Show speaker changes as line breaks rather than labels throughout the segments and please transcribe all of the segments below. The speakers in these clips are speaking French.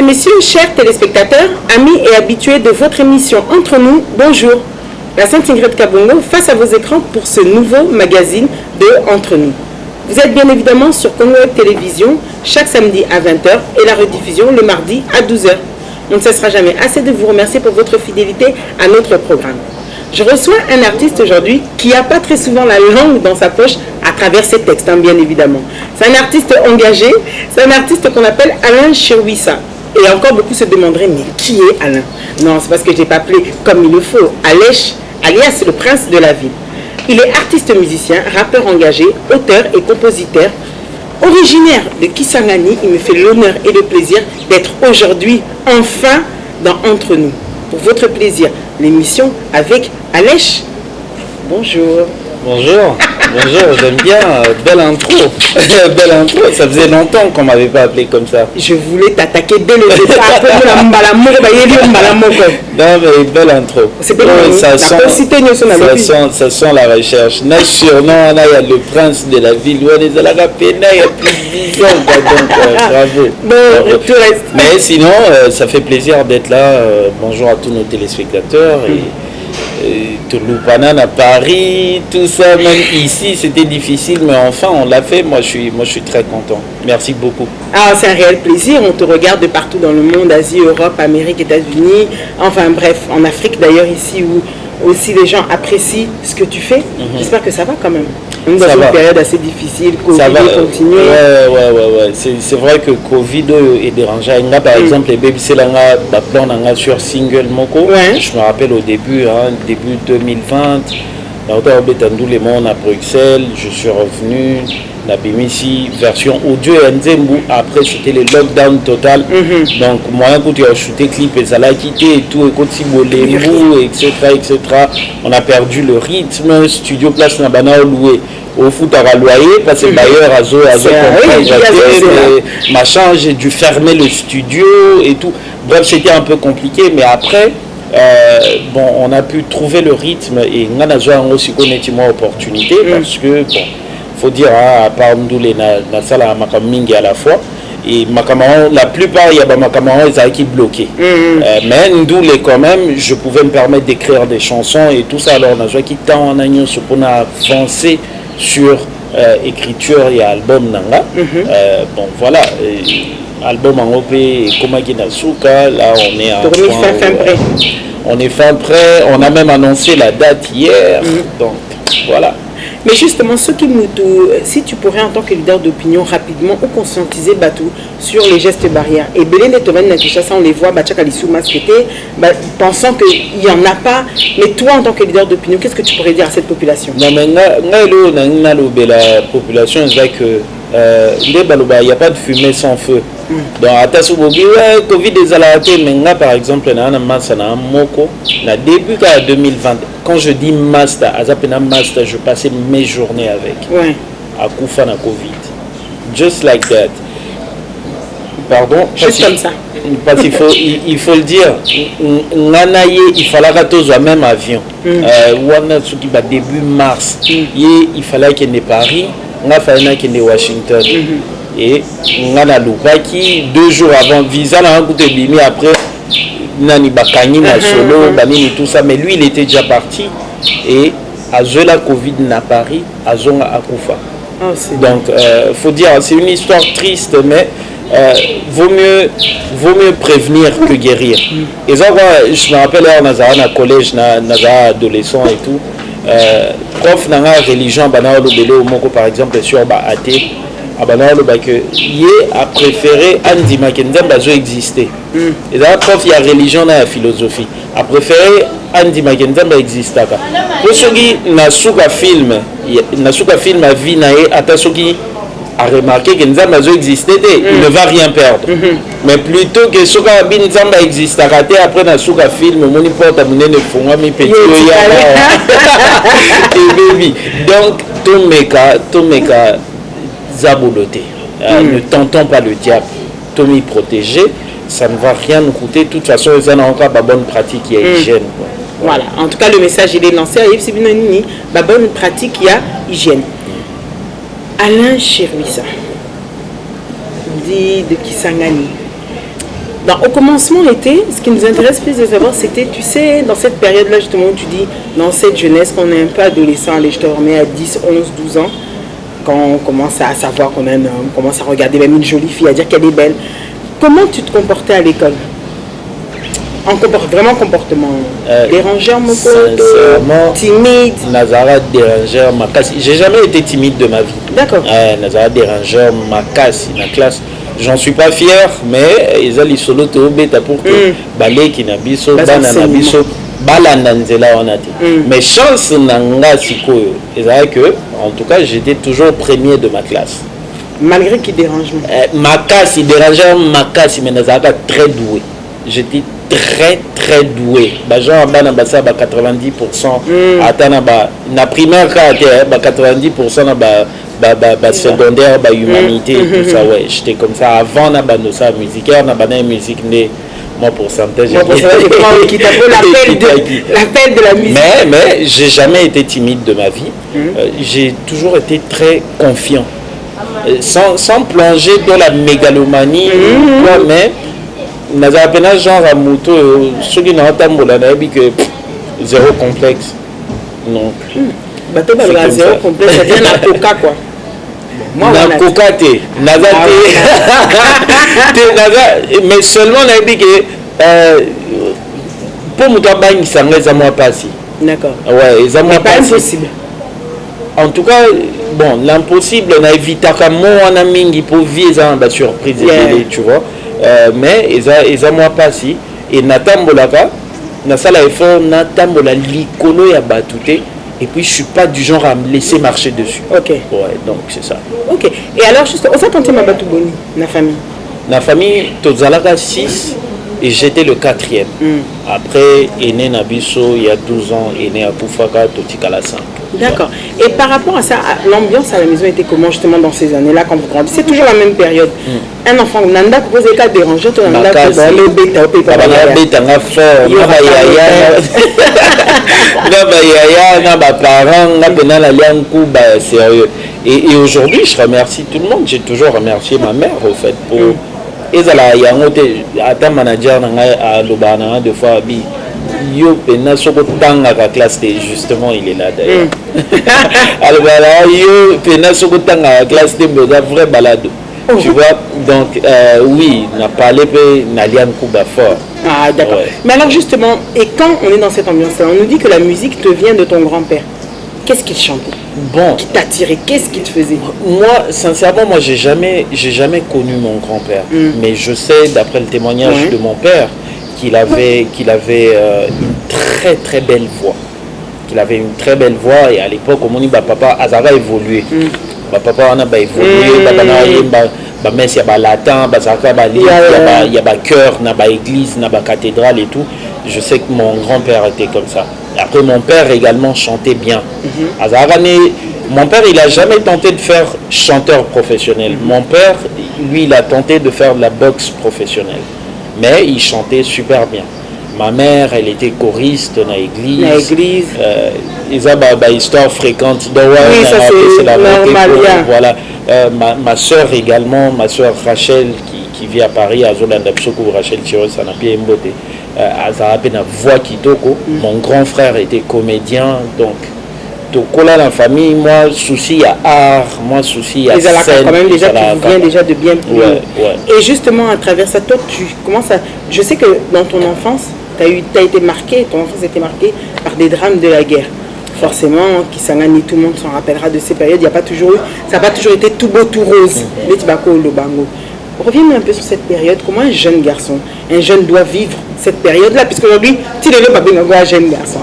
messieurs, chers téléspectateurs, amis et habitués de votre émission Entre nous, bonjour. La Sainte Ingrid Kabongo face à vos écrans pour ce nouveau magazine de Entre nous. Vous êtes bien évidemment sur Congo Web Télévision chaque samedi à 20h et la rediffusion le mardi à 12h. On ne cessera jamais assez de vous remercier pour votre fidélité à notre programme. Je reçois un artiste aujourd'hui qui n'a pas très souvent la langue dans sa poche à travers ses textes, bien évidemment. C'est un artiste engagé, c'est un artiste qu'on appelle Alain Chirwissa. Et encore beaucoup se demanderaient, mais qui est Alain? Non, c'est parce que je n'ai pas appelé comme il le faut. Alèche, alias le prince de la ville. Il est artiste musicien, rappeur engagé, auteur et compositeur. Originaire de Kisangani, il me fait l'honneur et le plaisir d'être aujourd'hui enfin dans Entre nous. Pour votre plaisir, l'émission avec Alèche. Bonjour.
Bonjour, bonjour, j'aime bien, belle intro, belle intro, ça faisait longtemps qu'on ne m'avait pas appelé comme ça.
Je voulais t'attaquer dès le départ,
non mais belle intro.
C'est bien, ça
sent la recherche. Surnom, il y a le prince de la ville, il y a plus de 10 ans, donc bravo.
Bon, tout reste.
Mais sinon, ça fait plaisir d'être là, bonjour à tous nos téléspectateurs Touloupana à Paris, tout ça, même ici c'était difficile, mais enfin on l'a fait, moi je suis très content. Merci beaucoup.
Ah, c'est un réel plaisir, on te regarde de partout dans le monde, Asie, Europe, Amérique, États-Unis, enfin bref, en Afrique d'ailleurs ici où aussi les gens apprécient ce que tu fais. J'espère que ça va quand même. Dans une période assez difficile, Covid continue.
Ouais. C'est vrai que Covid est dérangeant. Par exemple, les bébés, c'est là sur single Moko. Je me rappelle au début, début 2020, les mondes à Bruxelles, je suis revenu. La BMC version audio et Nzembu, après c'était le lockdown total. Donc moi quand tu as shooté clip et ça l'a quitté et tout, et quand etc. On a perdu le rythme, studio place n'a pas loué. Au foot à loyer parce que d'ailleurs machin, j'ai dû fermer le studio et tout. Bref, c'était un peu compliqué, mais après on a pu trouver le rythme et on a aussi connu opportunité parce que faut dire à part nous les na sala makamingi à la fois et Macamaron, la plupart il y a des Macamaron qui bloqués mais nous les quand même je pouvais me permettre d'écrire des chansons et tout ça. Alors on a joué qui tant en agneau ce qu'on a avancé sur écriture et album nanga voilà album en OP et Komaginasuka, là on est on est fin prêt, on a même annoncé la date hier donc voilà.
Mais justement, si tu pourrais en tant que leader d'opinion rapidement ou conscientiser Batou sur les gestes barrières, et Belén et Tovan Nakishasa, on les voit, pensant qu'il n'y en a pas, mais toi en tant que leader d'opinion, qu'est-ce que tu pourrais dire à cette population?
Non, mais la population, c'est que il n'y a pas de fumée sans feu. Donc, Covid des alertés, mais par exemple, début 2020, quand je dis master, je passais mes journées avec. À Koufa na Covid. Just like that. Pardon?
Juste comme ça.
Parce qu'il faut le dire, il fallait que même avion. Début mars, il fallait qu'il y ait Paris, il fallait qu'il y ait Washington. Et on a loupaki 2 jours avant visa là après nani bakani na solo banini tout ça, mais lui il était déjà parti et à la Covid na Paris à Zonga à Koufa. Donc faut dire c'est une histoire triste, mais vaut mieux prévenir que guérir. Et ça je me rappelle on a un collège na adolescent et tout prof na religion bana lobelo moko par exemple sur athée a préféré Andy Mackenzie a existé. Et là, prof, il y a religion et la philosophie. A préféré Andy Mackenzie a existé. Pour ceux qui n'ont pas film à vie, a remarqué que Nzamba a existé, il ne va rien perdre. Mais plutôt que ce qui Nzamba existe, après na suka film, mon porte à mon ne fonga mi petit donc tout meka Zaboloté. Ne tentons pas le diable. Tommy protégé, ça ne va rien nous coûter. De toute façon, ils ont encore la bonne pratique, il y a hygiène.
Voilà, en tout cas, le message il est lancé à Yves Binoni. La bonne pratique, il y a hygiène. Alain Chirwissa, dit de Kisangani. Au commencement était, ce qui nous intéresse plus de savoir, c'était, tu sais, dans cette période-là, justement, où tu dis, dans cette jeunesse, qu'on est un peu adolescent, allez, je te remets à 10, 11, 12 ans, quand on commence à savoir qu'on a un homme, on commence à regarder même une jolie fille, à dire qu'elle est belle. Comment tu te comportais à l'école? Vraiment comportement dérangeur, mon pote, timide.
Nazara dérangeur, ma casse. J'ai jamais été timide de ma vie.
D'accord.
Nazara dérangeur, ma casse, ma classe. J'en suis pas fier, mais ils ont les solos pour que balé qui n'a biso, banana biso, balananzela on a dit. Mais chance n'anga siko, ils que, en tout cas, j'étais toujours premier de ma classe.
Malgré qu'il dérange.
Ma casse, il dérangeait ma casse, mais Nazara très doué. J'étais très doué. Genre, bana basa 90%. Attends, na primaire quand 90% na secondaire, humanité, tout ça, ouais. J'étais comme ça. Avant, na ça musicaire, na musique né. Moi, pourcentage.
Qui t'appelle l'appel de la musique.
Mais j'ai jamais été timide de ma vie. J'ai toujours été très confiant. Sans plonger dans la mégalomanie, mais naza pena genre à moto ceux qui n'ont pas que zéro complexe non
bateau ba zéro complexe ça vient na coca quoi
moi na coca te naza te naza mais seulement na dit que pour muta bang sanga za moi passi
d'accord
ouais za moi
pas impossible
en tout cas bon l'impossible on a évité comme on a mingi pour vivre ba surprise tu vois mais ils ont moi pas si et natambolaka na sala effort natambola likolo ya batouté et puis je suis pas du genre à me laisser marcher dessus.
OK.
Ouais, donc c'est ça.
OK. Et alors juste on s'est tenté ma batouboni na famille
tozalaka 6 et j'étais le 4e. Après Aîné Nabiso il y a 12 ans Aîné à Poufaka Totikala 5.
D'accord. Et par rapport à ça, l'ambiance à la maison était comment justement dans ces années-là quand vous grandissez? C'est toujours la même période. Un enfant, Nanda vous posez qu'à déranger, tout Nanda dans le bêta, au pays.
Et aujourd'hui, je remercie tout le monde. J'ai toujours remercié ma mère au fait pour. Et ça là, il y a un autre manager à Lobana deux fois abi. Yo pena soko tanga ka classe de justement il est là d'ailleurs. Alors voilà, yo pena soko tanga classe de vrai balado. Tu vois donc oui, n'a parlé peu n'alian kuba fort.
Ah d'accord. Ouais. Mais alors justement et quand on est dans cette ambiance là, on nous dit que la musique te vient de ton grand-père. Qu'est-ce qu'il chantait?
Bon,
qui t'attirait? Qu'est-ce qu'il te faisait?
Moi, sincèrement, j'ai jamais connu mon grand-père. Mais je sais, d'après le témoignage de mon père, qu'il avait une très belle voix. Qu'il avait une très belle voix et à l'époque, on dit papa Azara évolué. Papa on a évolué, papa mais il y a latin, il y a chœur, il y a église, il y a cathédrale et tout. Je sais que mon grand-père était comme ça. Après, mon père également chantait bien. Mon père, il n'a jamais tenté de faire chanteur professionnel. Mon père, lui, il a tenté de faire de la boxe professionnelle. Mais il chantait super bien. Ma mère, elle était choriste dans l'église. Ils ont une histoire fréquente.
Oui, ça c'est normal.
Voilà. Ma soeur également, ma soeur Rachel, qui vit à Paris, à Zolanda Psoko, Rachel Chiros, ça n'a pas mboté. À une voix kitoko. Mon grand frère était comédien, donc. Donc là, la famille, moi, souci à art, moi, souci à scène.
Quand même déjà, tu viens déjà de bien plus.
Ouais.
Et justement, à travers ça, toi, tu commences à... Je sais que dans ton enfance, tu as été marqué, ton enfance a été marquée par des drames de la guerre. Forcément, Kisangani, tout le monde s'en rappellera de ces périodes. Ça n'a pas toujours été tout beau, tout rose. Les Tibako, le Bango. Reviens un peu sur cette période. Comment un jeune garçon, un jeune doit vivre cette période-là? Puisqu'aujourd'hui, tu ne veux pas bien un jeune garçon.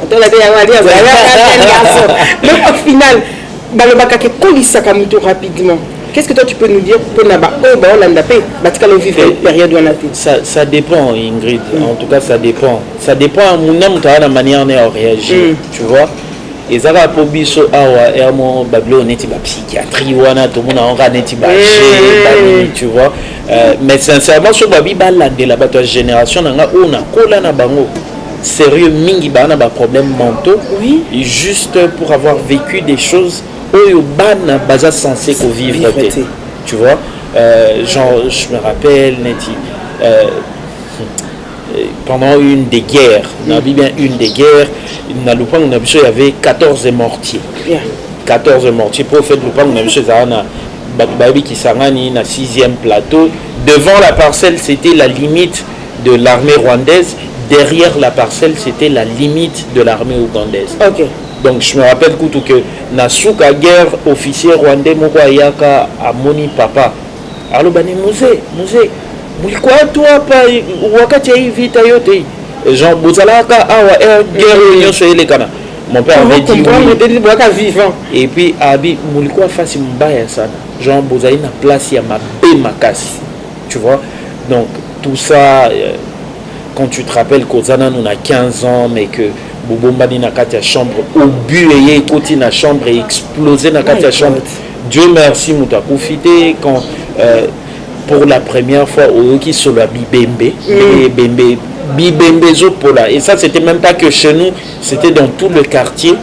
Mais au final, rapidement. Qu'est-ce que toi tu peux nous dire pour vivre cette période où on a été?
Ça dépend, Ingrid. En tout cas, ça dépend. Ça dépend à mon homme, tu as la manière de réagir. Tu vois? Et ça va pour biso awa et mon bablo neti ba psychiatrie wana tout monde en neti ba tu vois mais sincèrement sur babi bala de la bato génération nanga ona kola na bango sérieux mingi bana ba problèmes mentaux et juste pour avoir vécu des choses oyo bana baza censé ko vivre tu vois genre je me rappelle neti pendant une des guerres, bien une des guerres, il y avait 14 mortiers. 14 mortiers pour faire qui s'arrête na 6e plateau. Devant la parcelle, c'était la limite de l'armée rwandaise. Derrière la parcelle, c'était la limite de l'armée ougandaise. Donc je me rappelle que na souka guerre, officier rwandais moko ayaka a moni papa. Alors bani musée. Mulikuwa toi pa wakati ya vita yote. Jean Bozalaka awa guerre union sur les kana. Mon père avait dit
vivant.
Et puis abi mulikuwa fasi mbaya sana. Jean Bozali na place ya mabe makasi. Tu vois? Donc tout ça quand tu te rappelles qu'Ozana nous a 15 ans mais que Bobombani na kati ya chambre au but et côté na chambre et explosé na kati ya chambre. Dieu merci muta profité quand pour la première fois au qui sur la Bibembe Zopola, et ça c'était même pas que chez nous, c'était dans tout le quartier.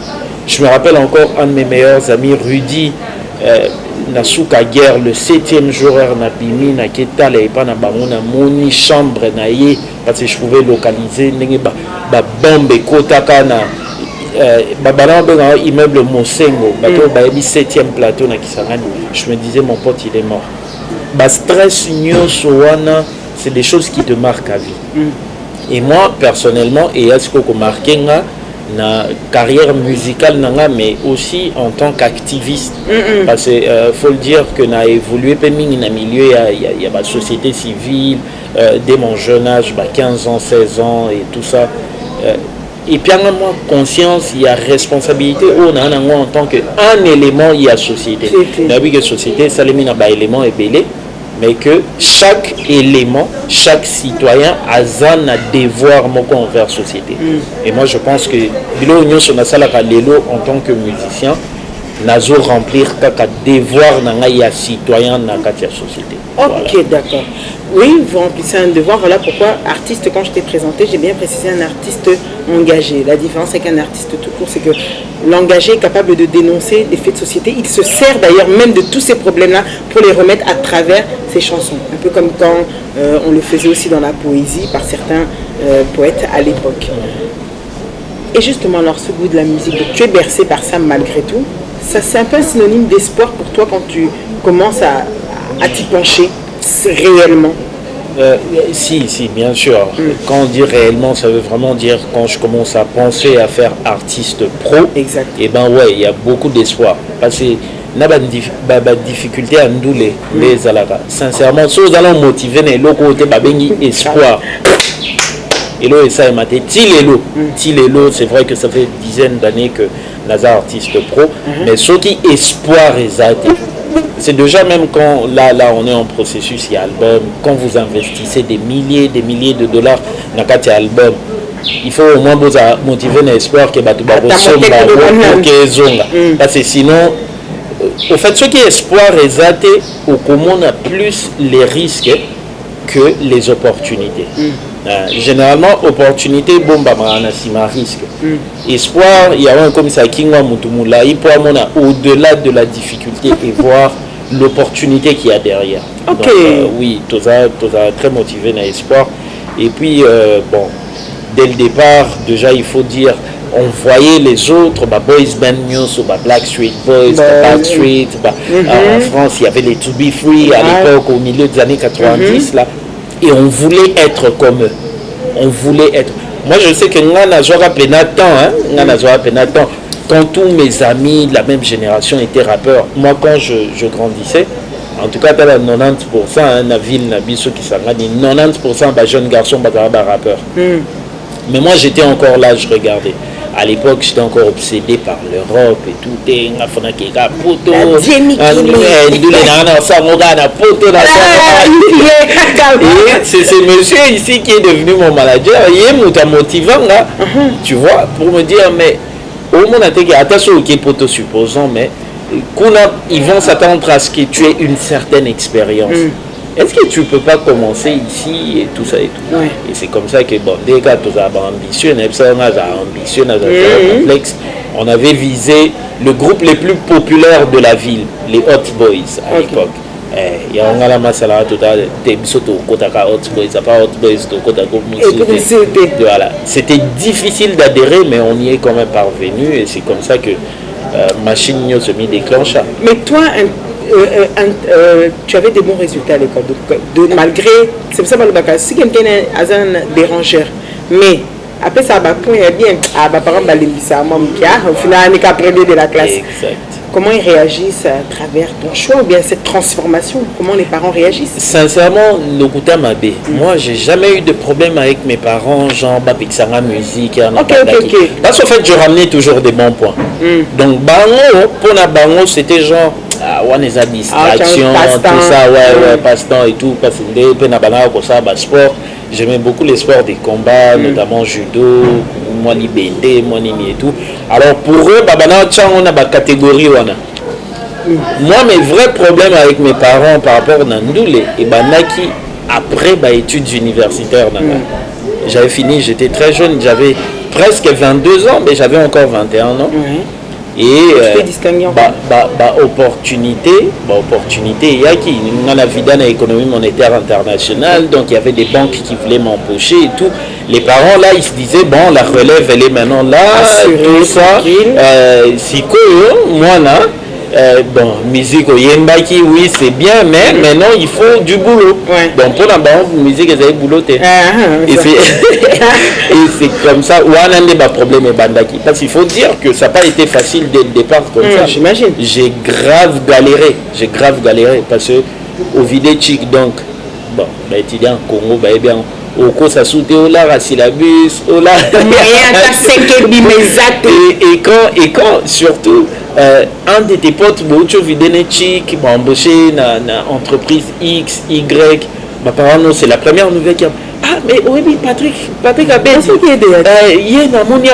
Je me rappelle encore un de mes meilleurs amis, Rudy, Nasuka guerre le 7e jour na bimi na ketala et pas na bamona moni chambre na ye parce que je pouvais localiser ndenge ba bombe kotaka na immeuble Mosengo bato ba 7e plateau na Kisangani. Je me disais mon pote il est mort. Stress c'est des choses qui te marquent à vie. Et moi personnellement et est-ce que marqué na carrière musicale mais aussi en tant qu'activiste parce que faut le dire que na évolué dans le milieu il y a la société civile dès mon jeune âge 15 ans 16 ans et tout ça et puis moi conscience il y a responsabilité on a en tant qu'un élément il y a société la vie que société ça les mis dans élément et belé mais que chaque élément, chaque citoyen a un devoir envers la société. Et moi je pense que en tant que musicien, nazo remplir un devoir na citoyen dans la société.
Ok, d'accord. Oui, vous remplissez un devoir. Voilà pourquoi artiste, quand je t'ai présenté, j'ai bien précisé un artiste engagé. La différence avec un artiste tout court, c'est que l'engagé est capable de dénoncer des faits de société. Il se sert d'ailleurs même de tous ces problèmes-là pour les remettre à travers ses chansons. Un peu comme quand on le faisait aussi dans la poésie par certains poètes à l'époque. Et justement, alors ce goût de la musique, tu es bercé par ça malgré tout. Ça, c'est un peu un synonyme d'espoir pour toi quand tu commences à t'y pencher réellement.
Si, bien sûr. Quand on dit réellement, ça veut vraiment dire quand je commence à penser à faire artiste pro.
Exact.
Et ben ouais, il y a beaucoup d'espoir. Parce que n'a pas de difficulté à nous les alaka. Sincèrement, si vous allez motiver les locaux, c'est espoir. Et là, ça m'a dit Tilelo, c'est vrai que ça fait dizaines d'années que Nazar artiste pro, mais ce qui espoir exact. C'est déjà même quand là on est en processus, il y a album, quand vous investissez des milliers de dollars dans quatre albums, il faut au moins vous motiver l'espoir que parce que sinon au fait ce qui est espoir exact au comment on a plus les risques que les opportunités. Généralement opportunité risque. Espoir il y a un comme ça qui au-delà de la difficulté et voir l'opportunité qu'il y a derrière.
Okay.
Donc, oui, tout ça très motivé dans l'espoir. Et puis bon, dès le départ déjà il faut dire on voyait les autres Boys Band News, Black Street Boys, Back Street, en France il y avait les To Be Free à l'époque au milieu des années 90 là. Et on voulait être comme eux. On voulait être. Moi, je sais que quand tous mes amis de la même génération étaient rappeurs, moi, quand je grandissais, en tout cas, dans 90%, la ville, qui s'en 90% de jeunes garçons sont rappeurs. Mais moi, j'étais encore là, je regardais. À l'époque, j'étais encore obsédé par l'Europe et tout. C'est ce monsieur ici qui est devenu mon manager. Il est motivant, tu vois, pour me dire, mais au moins, attention, qui est poteau supposant, mais ils vont s'attendre à ce que tu aies une certaine expérience. Est-ce que tu ne peux pas commencer ici et tout ça et tout? Et c'est comme ça que, bon, dès que tu as ambitieux, complexe, on avait visé le groupe le plus populaire de la ville, les Hot Boys à l'époque. Il y a un masala total, voilà. C'était difficile d'adhérer, mais on y est quand même parvenu et c'est comme ça que machine se mit déclencha.
Mais toi, tu avais des bons résultats à l'école, malgré, c'est pour ça que si quelqu'un est un dérangeur, mais après ça, il y a bien, par exemple, au final, on est qu'après de la classe.
Exact.
Comment ils réagissent à travers ton choix ou bien cette transformation? Comment les parents réagissent?
Sincèrement, le côté Mabé. Moi, j'ai jamais eu de problème avec mes parents, genre Babixara musique.
Ok.
Parce qu'en fait, je ramenais toujours des bons points. Donc, Bango, pour la Bango, c'était genre, on les a distractions, tout ça, passe-temps et tout, parce que sport. J'aimais beaucoup les sports des combats, notamment judo, moi libété, moi nimi et tout. Alors pour eux, on a une catégorie. Moi, mes vrais problèmes avec mes parents par rapport à Nandoule et Banaki, après études universitaires, j'avais fini, j'étais très jeune, j'avais presque 22 ans, mais j'avais encore 21 ans. Et opportunité, il y a qui dans la vie dans l'économie monétaire internationale, donc il y avait des banques qui voulaient m'embaucher et tout. Les parents là, ils se disaient bon, la relève elle est maintenant là, tout ça. Si que moi là, musique au Yembaki, oui c'est bien, mais maintenant il faut du boulot. Donc pour la banque, musique ils avaient bouloté. Et c'est comme ça où on a des problèmes bandaki. Parce qu'il faut dire que ça n'a pas été facile dès le départ comme ça.
J'imagine.
J'ai grave galéré parce que au vidé chic donc étudiant Congo bien au cours ça sautait au la syllabus au la et quand surtout un de tes potes tu vidé chic embauché dans entreprise X Y ma parents non c'est la première nouvelle qui a mais oui Patrick a bien dit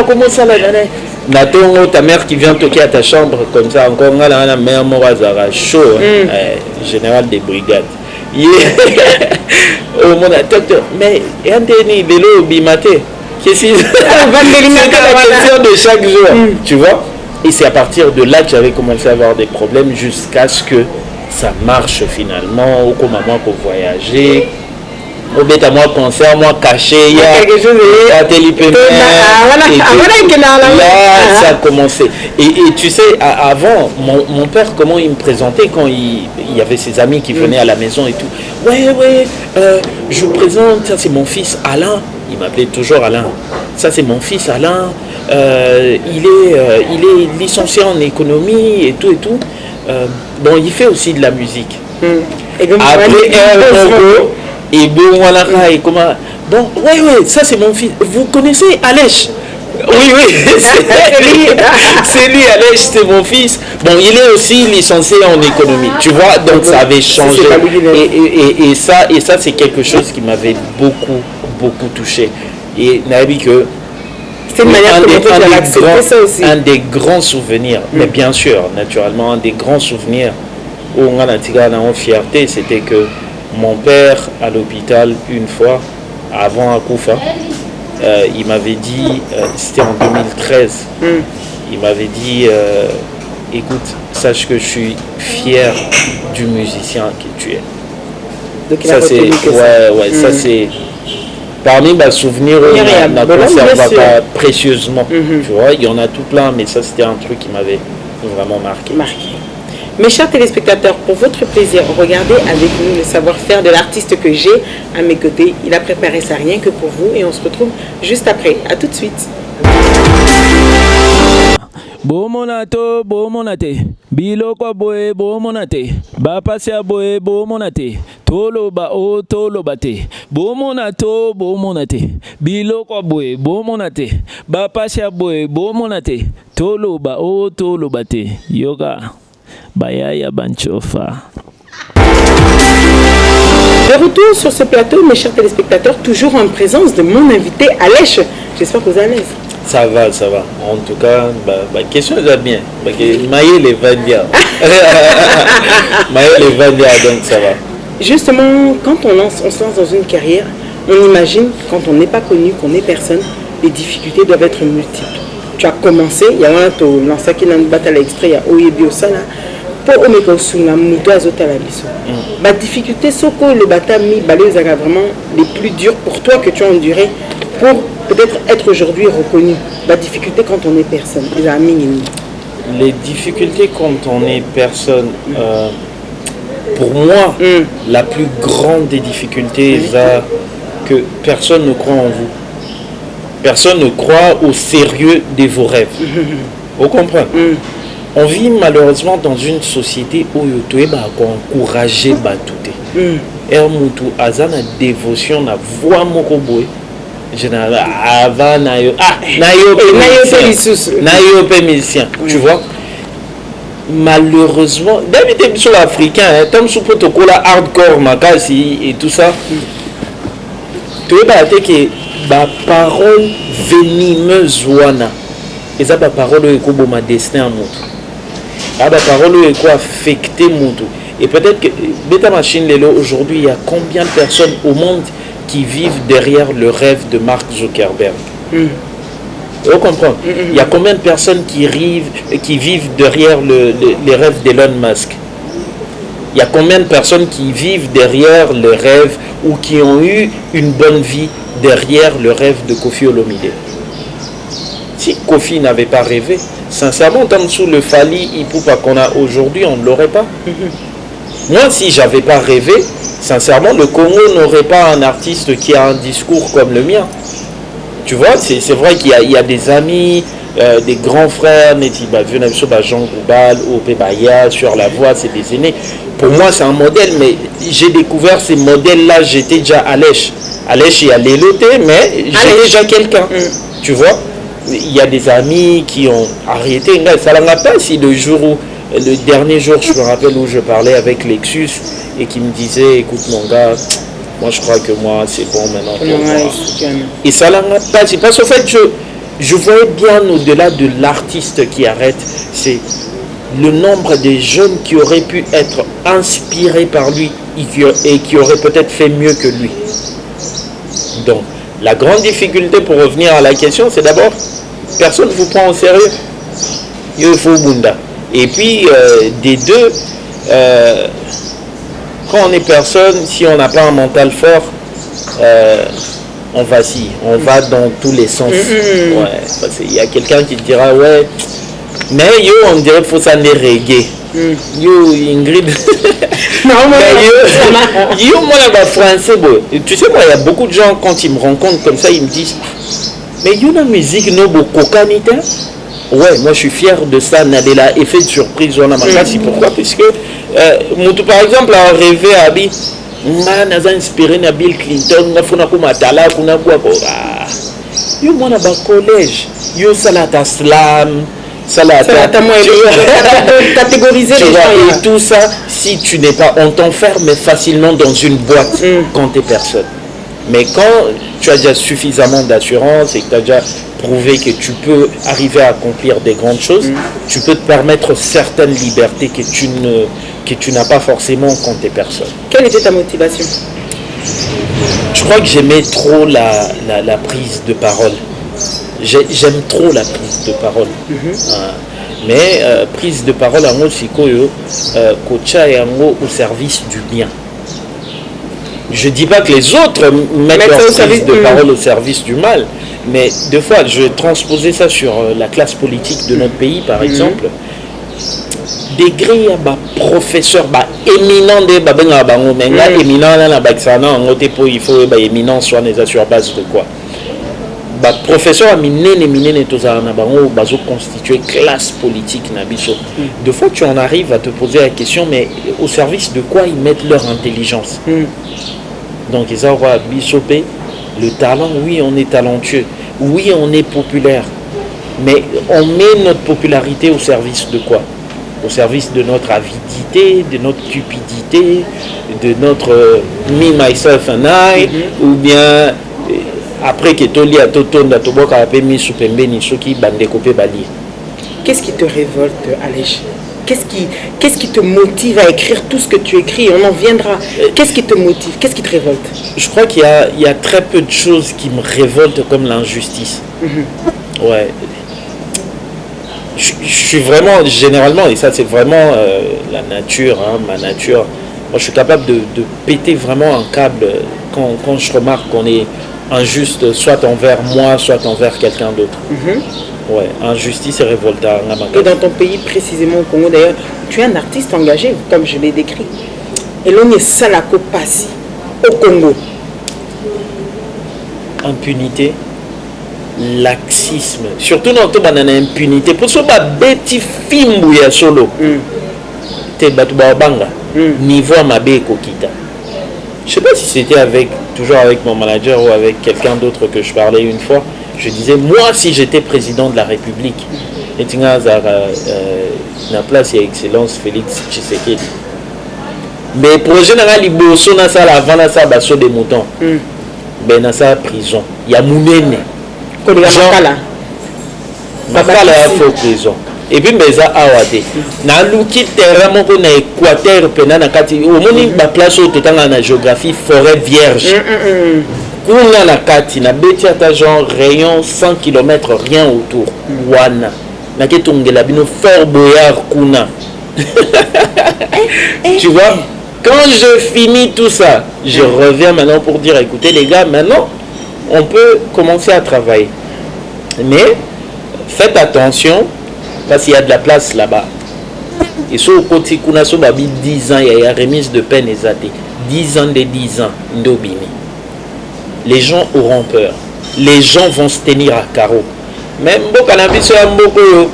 comment ça là Natongo, ta mère qui vient toquer à ta chambre comme ça encore la mère Morazara chaud général des brigades oh mon docteur mais Anthony Belo Bimaté qu'est-ce que c'est la question de chaque jour tu vois et c'est à partir de là que j'avais commencé à avoir des problèmes jusqu'à ce que ça marche finalement ou comme maman pour voyager au bête à moi concert moi caché il y a quelque chose là ça a commencé et tu sais avant mon père comment il me présentait quand il y avait ses amis qui venaient à la maison et tout je vous présente ça c'est mon fils Alain il m'appelait toujours Alain ça c'est mon fils Alain il est licencié en économie et tout il fait aussi de la musique après et bon voilà et comment ça c'est mon fils vous connaissez Alèche oui c'est lui Alèche c'est mon fils il est aussi licencié en économie tu vois donc ça avait changé et ça c'est quelque chose qui m'avait beaucoup touché et Nabi que
c'est une manière de ça aussi
un des grands souvenirs mais bien sûr naturellement un des grands souvenirs où on a la fierté c'était que mon père à l'hôpital une fois avant Akoufa il m'avait dit c'était en 2013 il m'avait dit écoute sache que je suis fier du musicien que tu es.
Donc,
ça c'est ça c'est parmi mes souvenirs on a conservé précieusement tu vois il y en a tout plein mais ça c'était un truc qui m'avait vraiment marqué.
Mes chers téléspectateurs, pour votre plaisir, regardez avec nous le savoir-faire de l'artiste que j'ai à mes côtés. Il a préparé ça rien que pour vous et on se retrouve juste après. À tout de suite.
Bomonato, bomonate, biloko boe bomonate, bapasia boe bomonate, tolo ba o tolo bate, bomonato bomonate, biloko boe bomonate, bapasia boe bomonate, tolo ba o tolo bate, yoga. Bayaya Banchofa.
De retour sur ce plateau, mes chers téléspectateurs, toujours en présence de mon invité Alèche. J'espère que vous allez à l'aise.
Ça va. En tout cas, question est bien. Maïe les vandia. Donc ça va.
Justement, quand on se lance dans une carrière, on imagine, quand on n'est pas connu, qu'on n'est personne, les difficultés doivent être multiples. Tu as commencé, il y a un lancé qui a une bataille extrait, il y a Oyebi Osala. pour omeka osunga muto azotala biso badifficulté soko le batami balezaka vraiment les plus durs pour toi que tu as enduré pour peut-être être aujourd'hui reconnu. Badifficulté quand on est personne, les amis.
Les difficultés quand on est personne, pour moi, la plus grande des difficultés, c'est que personne ne croit en vous. Personne ne croit au sérieux de vos rêves. Vous comprenez? On vit malheureusement dans une société où tu es encouragé à tout. Et mutu azana dévotion na voix mokoboy. Général avant nayo musicien. Tu vois? Malheureusement, d'habitude sur l'africain, comme sous protocole hardcore makasi et tout ça. Tu es que la parole venimeuse wana et ça la parole est ma destin à moto. La parole est quoi affecter moto. Et peut-être que Beta Machine Lelo aujourd'hui, il y a combien de personnes au monde qui vivent derrière le rêve de Mark Zuckerberg? Vous comprenez? Il y a combien de personnes qui vivent derrière les rêves d'Elon Musk? Il y a combien de personnes qui vivent derrière le rêve ou qui ont eu une bonne vie derrière le rêve de Kofi Olomide? Si Kofi n'avait pas rêvé, sincèrement, comme sous le Fali Ipupa qu'on a aujourd'hui, on ne l'aurait pas. Moi, si j'avais pas rêvé, sincèrement, le Congo n'aurait pas un artiste qui a un discours comme le mien. Tu vois, c'est vrai qu'il y a des amis, des grands frères, Jean Goubal, Opé Baya, sur la voix, c'est des aînés. Pour moi, c'est un modèle, mais j'ai découvert ces modèles-là, j'étais déjà à Lèche. À Lèche, il y a l'éloté, mais j'ai déjà quelqu'un. Tu vois, il y a des amis qui ont arrêté. Ça ne l'a pas si le dernier jour, je me rappelle où je parlais avec Lexus et qui me disait, écoute mon gars, moi je crois que moi c'est bon maintenant pour moi. Et ça l'a pas dit. Parce qu'en fait, je voyais bien au-delà de l'artiste qui arrête, c'est le nombre de jeunes qui auraient pu être inspirés par lui et qui auraient peut-être fait mieux que lui. Donc, la grande difficulté pour revenir à la question, c'est d'abord, personne ne vous prend au sérieux. Il faut Bunda. Et puis, des deux, quand on est personne, si on n'a pas un mental fort, on vacille, on va dans tous les sens. Ouais, parce qu'il y a quelqu'un qui te dira, ouais, mais yo, on dirait qu'il faut s'en reggae. Yo, Ingrid. Non, yo, moi, là, français, tu sais, moi, il y a beaucoup de gens, quand ils me rencontrent comme ça, ils me disent, mais yo, la musique, no, cocanita. Ouais, moi je suis fier de ça, Nadela, effet de surprise, on a ma classe, pourquoi? Puisque, par exemple, a rêvé à Abi, man, a inspiré na Bill Clinton, na funa kuma tala, kuna kwa yo, moi, na ba collège, yo, salata slam, salata moi, catégoriser les gens. Et tout ça, si tu n'es pas, on t'enferme facilement dans une boîte quand tu es personne. Mais quand tu as déjà suffisamment d'assurance et que tu as déjà prouvé que tu peux arriver à accomplir des grandes choses, tu peux te permettre certaines libertés que tu n'as pas forcément quand tu es personne.
Quelle était ta motivation?
Je crois que j'aimais trop la prise de parole. J'aime trop la prise de parole. Mais prise de parole en gros, c'est kocha et en gros au service du bien. Je ne dis pas que les autres mettent leur prise de parole au service du mal, mais deux fois, je transposais ça sur la classe politique de notre pays, par exemple. Degré à professeur éminent de bango, mais là éminent là na baxana en pour il faut éminent soit sur base de quoi? Professeur minene tozana na bango bazo constituer classe politique na biso. Deux fois tu en arrives à te poser la question, mais au service de quoi ils mettent leur intelligence? Donc ils ont bichopé le talent, oui on est talentueux, oui on est populaire, mais on met notre popularité au service de quoi? Au service de notre avidité, de notre cupidité, de notre me, myself and I, ou bien après que tu lis à Totonda, tu vois qu'il mis sous pembeni, ceux qui bandent coupé bali.
Qu'est-ce qui te révolte, Alej? Qu'est-ce qui te motive à écrire tout ce que tu écris? On en viendra. Qu'est-ce qui te motive? Qu'est-ce qui te révolte?
Je crois qu'il y a très peu de choses qui me révoltent comme l'injustice. Ouais. je suis vraiment, généralement, et ça c'est vraiment la nature, hein, ma nature, moi je suis capable de péter vraiment un câble quand je remarque qu'on est injuste, soit envers moi, soit envers quelqu'un d'autre. Ouais, injustice et révolta.
Et dans ton pays, précisément au Congo d'ailleurs, tu es un artiste engagé, comme je l'ai décrit. Et l'on est salako passi au Congo.
Impunité, laxisme, surtout dans toute banane impunité. Pour ce petit film où il y a solo, t'es banga, niveau à ma kokita. Je sais pas si c'était toujours avec mon manager ou avec quelqu'un d'autre que je parlais une fois. Je disais, moi, si j'étais président de la République, et tu as la place, il y a Excellence Félix Tshisekedi. Mais pour le général, il bosse dans ça, avant ça, basso des moutons. Ben, dans sa prison. Il y a Mounene.
Makala.
Makala a fait prison. Et puis, mais ça a awate. Na luki terrain, mon na Équateur, pena na kati. Au moins, la place où tu es dans la géographie, forêt vierge. Kuna na kati na beti ata genre rayon 100 km rien autour wana na ketongela bino Fort Boyard kuna. Tu vois, quand je finis tout ça, je reviens maintenant pour dire écoutez les gars, maintenant on peut commencer à travailler, mais faites attention parce qu'il y a de la place là-bas. Et sur le côté kuna so babi 10 ans il y a remise de peine exatée 10 ans de 10 ans ndobini. Les gens auront peur. Les gens vont se tenir à carreau. Même si cannabis est beaucoup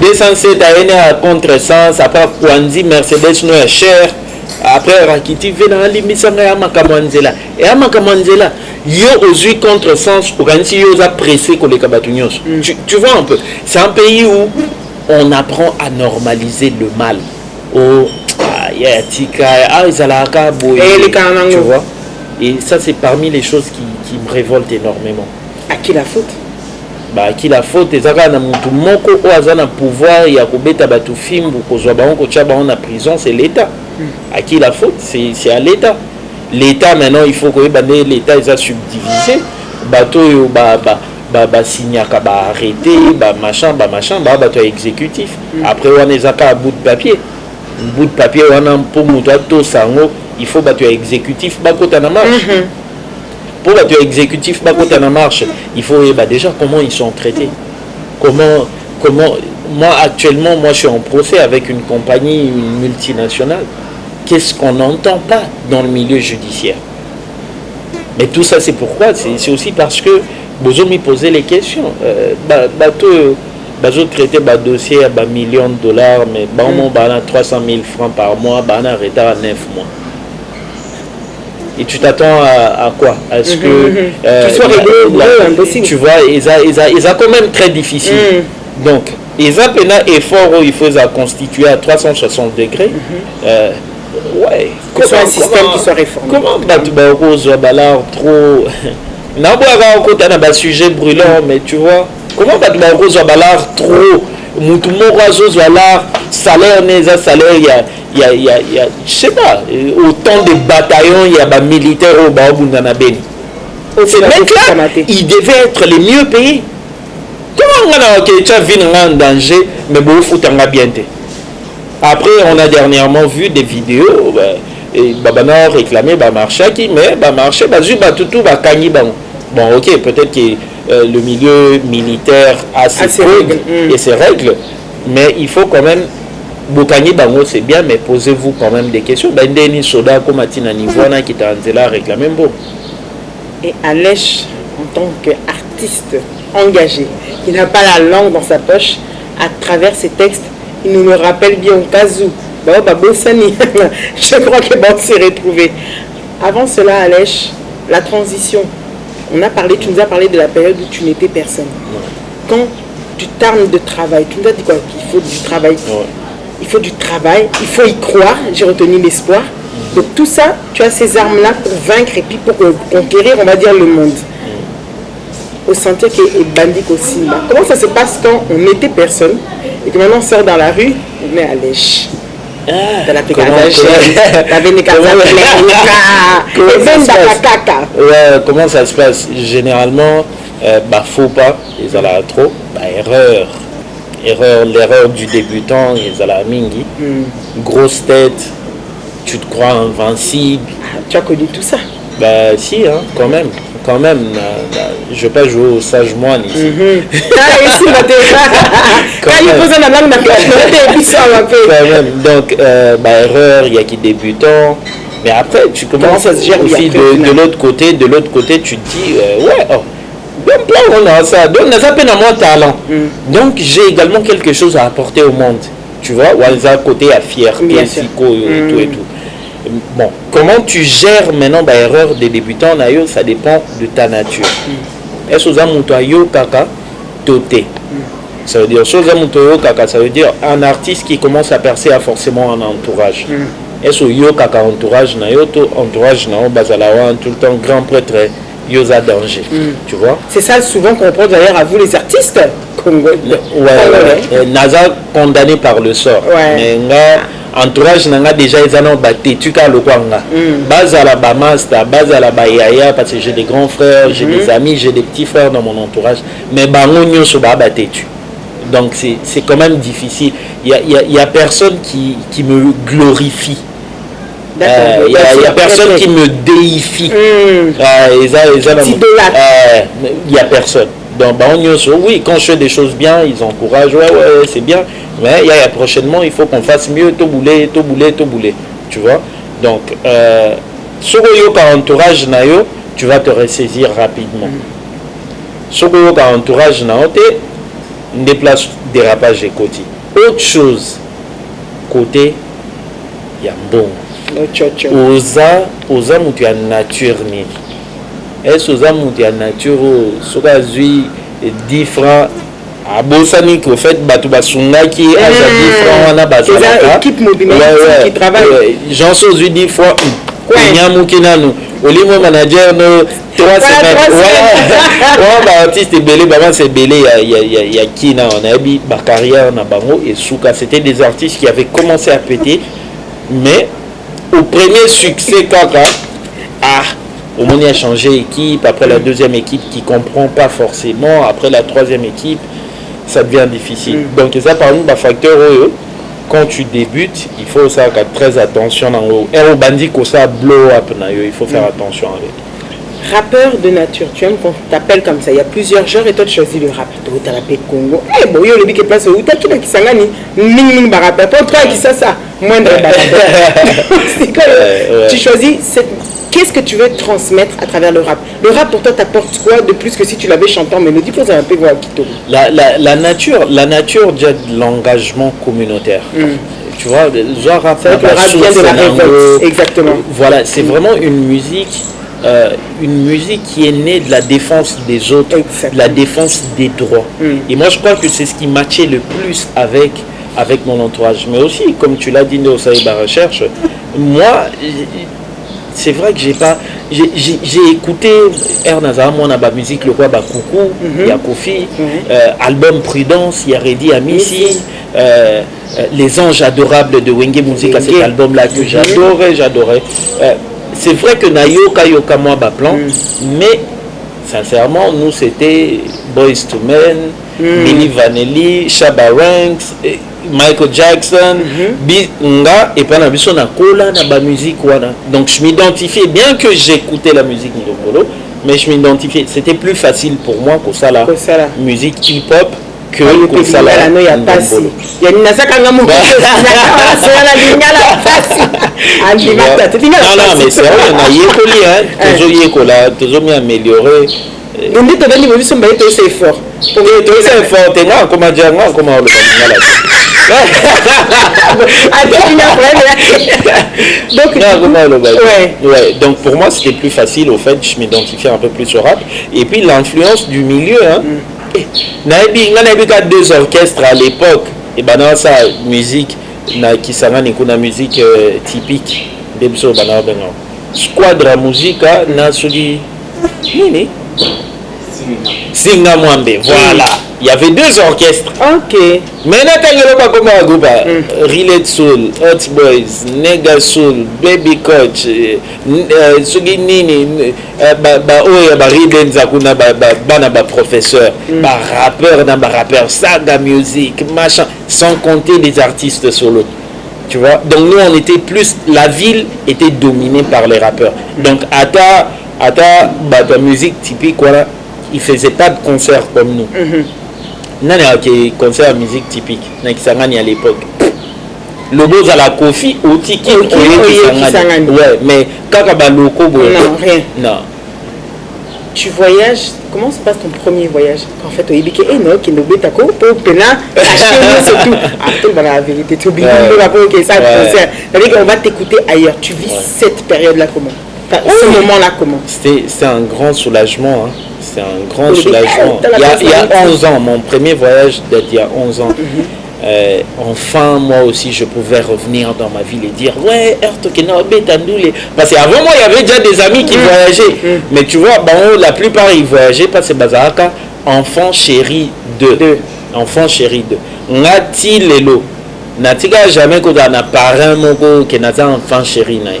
207 à contre-sens, après Kwanzi, Mercedes nous est cher. Après Rakiti, vient dans l'immisanga ya Makamanzela. Et à Makamanzela, yo aujourd'hui contre-sens, pour ainsi yo a pressé que les kabatunios. Tu vois un peu. C'est un pays où on apprend à normaliser le mal. Oh, il y a tika, ils alaka boy. Tu vois. Et ça, c'est parmi les choses qui me révoltent énormément.
À qui la faute?
Bah, à qui la faute? Et ça, quand on a pouvoir, il y a un film, on a prison, c'est l'État. À qui la faute? C'est à l'État. L'État, maintenant, il faut que l'État est subdivisé. Bateau, signaka, arrêté, machin, bateau exécutif. Après, on est à bout de papier. Un bout de papier, on a un peu de sango. Il faut battre exécutif en marche. Pour battre exécutif en marche, il faut déjà comment ils sont traités. Comment moi actuellement je suis en procès avec une compagnie, une multinationale. Qu'est-ce qu'on n'entend pas dans le milieu judiciaire? Mais tout ça c'est pourquoi? C'est aussi parce que vous me posez les questions. Bateau traité un dossier à $1 million, mais on a 300 000 francs par mois, on a retard à 9 mois. Et tu t'attends à quoi? À ce que tu vois, ils ont quand même très difficile. Donc, ils ont un effort où il faut constituer à 360 degrés. Ouais.
Que soit un système qui soit réformé.
Comment battre trop? n'a pas un sujet brûlant, mais tu vois, comment battre trop? Salaire, il y a, je sais pas, autant de bataillons, il y a des militaires au Baobundanabeni. Ces mecs-là, ils devaient être les mieux payés. Comment on a vu en danger, mais bon, il faut bien. Après, on a dernièrement vu des vidéos, et Babana réclamé marché qui, mais marché, tout va gagner. Bon, ok, peut-être que le milieu militaire a ses règles et ses règles, mais il faut quand même. Bokani bango c'est bien, mais posez-vous quand même des questions. Bendeni soda comme Atina Nivona qui t'a réclamé bon.
Et Alèche, en tant qu'artiste engagé, qui n'a pas la langue dans sa poche, à travers ses textes, il nous le rappelle bien au cas où. Je crois que bon s'est retrouvé. Avant cela, Alèche, la transition. Tu nous as parlé de la période où tu n'étais personne. Quand tu t'armes de travail, tu nous as dit quoi? Qu'il faut du travail. Il faut du travail, il faut y croire, j'ai retenu l'espoir. Donc tout ça, tu as ces armes-là pour vaincre et puis pour conquérir, on va dire, le monde. Au sentier qui est bandit au Simba. Comment ça se passe quand on n'était personne et que maintenant on sort dans la rue, on est à l'èche?
Comment ça se passe? Généralement, faut pas, ils ont trop, erreur. l'erreur du débutant, ils la mingi. Grosse tête, tu te crois invincible.
Tu as connu tout ça?
Bah si, hein, quand même. Je ne vais pas jouer au sage moine ici. Quand même. Donc, erreur, il y a qui débutant. Mais après, tu commences à se gérer aussi de l'autre côté. De l'autre côté, tu te dis, ouais, on a ça. Donc, on a ça peine à mon talent. Donc, j'ai également quelque chose à apporter au monde. Tu vois, ou à côté à fierté, psycho, tout et tout. Bon, comment tu gères maintenant l'erreur des débutants, ça dépend de ta nature. Est-ce que tu kaka toté? Ça veut dire ça veut dire un artiste qui commence à percer a forcément un entourage. Est-ce que kaka entourage entourage tout le temps grand prêtre yosa danger. Tu vois?
C'est ça souvent qu'on reproche d'ailleurs à vous les artistes congolais.
Ouais. Naza condamné par le sort. Mais entourage nanga déjà ils ont battu tu cas le kwanga base à la master base à la yaya parce que j'ai des grands frères, j'ai des amis, j'ai des petits frères dans mon entourage, mais bango nyoso ba battu. Donc c'est quand même difficile. Il y a personne qui me glorifie. Il y a personne qui me déifie. Il y a personne. Donc, oui, quand je fais des choses bien, ils encouragent, ouais, c'est bien. Mais prochainement, il faut qu'on fasse mieux, tout bouler. Tu vois? Donc, sur le entourage, tu vas te ressaisir rapidement. Sur le entourage, on déplace dérapage et côté. Autre chose, côté, il y a bon. Oza mutu ya nature ni. Est-ce oza mutu ya nature soka zui 10 francs abosani ko fait batu basunga ki aza 10 francs wana bazala
équipe mobilière qui travaille
j'en suis 10 fois nyamu kinanu olimo manager no 3 semaines ouais artiste belé baba c'est belé il y a qui na on a bi ba carrière na bango et souka c'était des artistes qui avaient commencé à péter mais au premier succès kaka au moment a changé équipe, après la deuxième équipe qui comprend pas forcément, après la troisième équipe ça devient difficile. Donc ça par exemple facteur quand tu débutes il faut ça faire très attention dans le bandit que ça blow up il faut faire attention avec.
Rappeur de nature, tu aimes qu'on t'appelle comme ça, il y a plusieurs genres et toi tu choisis le rap. Tu as la Congo. Eh bon, il y a le bic place où tu as qui s'engage ning rappeur. Pour toi qui ça moindre c'est quoi tu choisis qu'est-ce que tu veux transmettre à travers le rap? Le rap pour toi t'apporte quoi de plus que si tu l'avais chanté en mélodie? Faut un peu voir Kito.
La nature déjà de l'engagement communautaire. Tu vois, genre rap,
le rap vient de la révolte. Exactement.
Voilà, c'est vraiment une musique qui est née de la défense des autres, de la défense des droits. Et moi je crois que c'est ce qui matchait le plus avec mon entourage. Mais aussi, comme tu l'as dit au Saïba Recherche, moi c'est vrai que j'ai écouté Ernazar, moi on a la musique le quoi Coucou, il y a Kofi, album Prudence, il y a Reddy Amissi, Les Anges Adorables de Wenge Music, à cet album là que j'adorais. C'est vrai que Nayoka Yoka moi plan, mais sincèrement nous c'était Boyz II Men, Milli Vanilli, Shabba Ranks, Michael Jackson, Nga et puis on a vu son cola na ba musique wana. Donc je m'identifiais, bien que j'écoutais la musique Ndongolo, mais je m'identifiais, c'était plus facile pour moi que ça la musique hip-hop que ça la
no ya pasi. Ya nasa kanga mo. Non
mais c'est vrai, on a yekoli hein, toujours mieux amélioré.
Donc tu as dit que vous avez été fort.
Pour que c'est fort, tu as comment dire comment le donc pour moi c'était plus facile au fait, je m'identifiais un peu plus au rap et puis l'influence du milieu hein. On avait 2 orchestres à l'époque et ben dans sa musique qui s'arrête une musique typique des biso banana squadra musique na soli nini Singa Mwambe, voilà. Il y avait 2 orchestres.
Ok.
Maintenant, quand il y a comme un groupe, Relay Soul, Hot Boys, Nega Soul, Baby Coach, Suginini, Riden Zakuna, professeur, rappeur, Saga Music, machin, sans compter des artistes solo. Tu vois, donc nous on était plus, la ville était dominée par les rappeurs. Donc Ata musique typique, voilà, ils faisaient pas de concert comme nous. Nani a qui concert à musique typique, Nakisangani à l'époque. Le beau à la Kofi, au Tiki, ouais, mais Kakaba Loko,
non, rien.
Non.
Tu voyages, comment se passe ton premier voyage? En fait, au Ibike, non, qui ne bête à quoi, pour Pena, acheter surtout. Après, la vérité, tu oublies que ça, concert. C'est-à-dire qu'on va t'écouter ailleurs. Tu vis cette période-là comment? Ce moment-là comment?
C'était un grand soulagement. Hein. C'est un grand soulagement. Il y a 11 ans, mon premier voyage date il y a 11 ans. Enfin, moi aussi, je pouvais revenir dans ma ville et dire ouais, parce qu'avant moi, il y avait déjà des amis qui voyageaient. Mais tu vois, bon, la plupart ils voyageaient parce que Bazaraka, enfant chéri 2. Enfant chéri 2. Ngati lelo. Natika jamais qu'on a un parent moko qui n'a pas enfant chéri naï.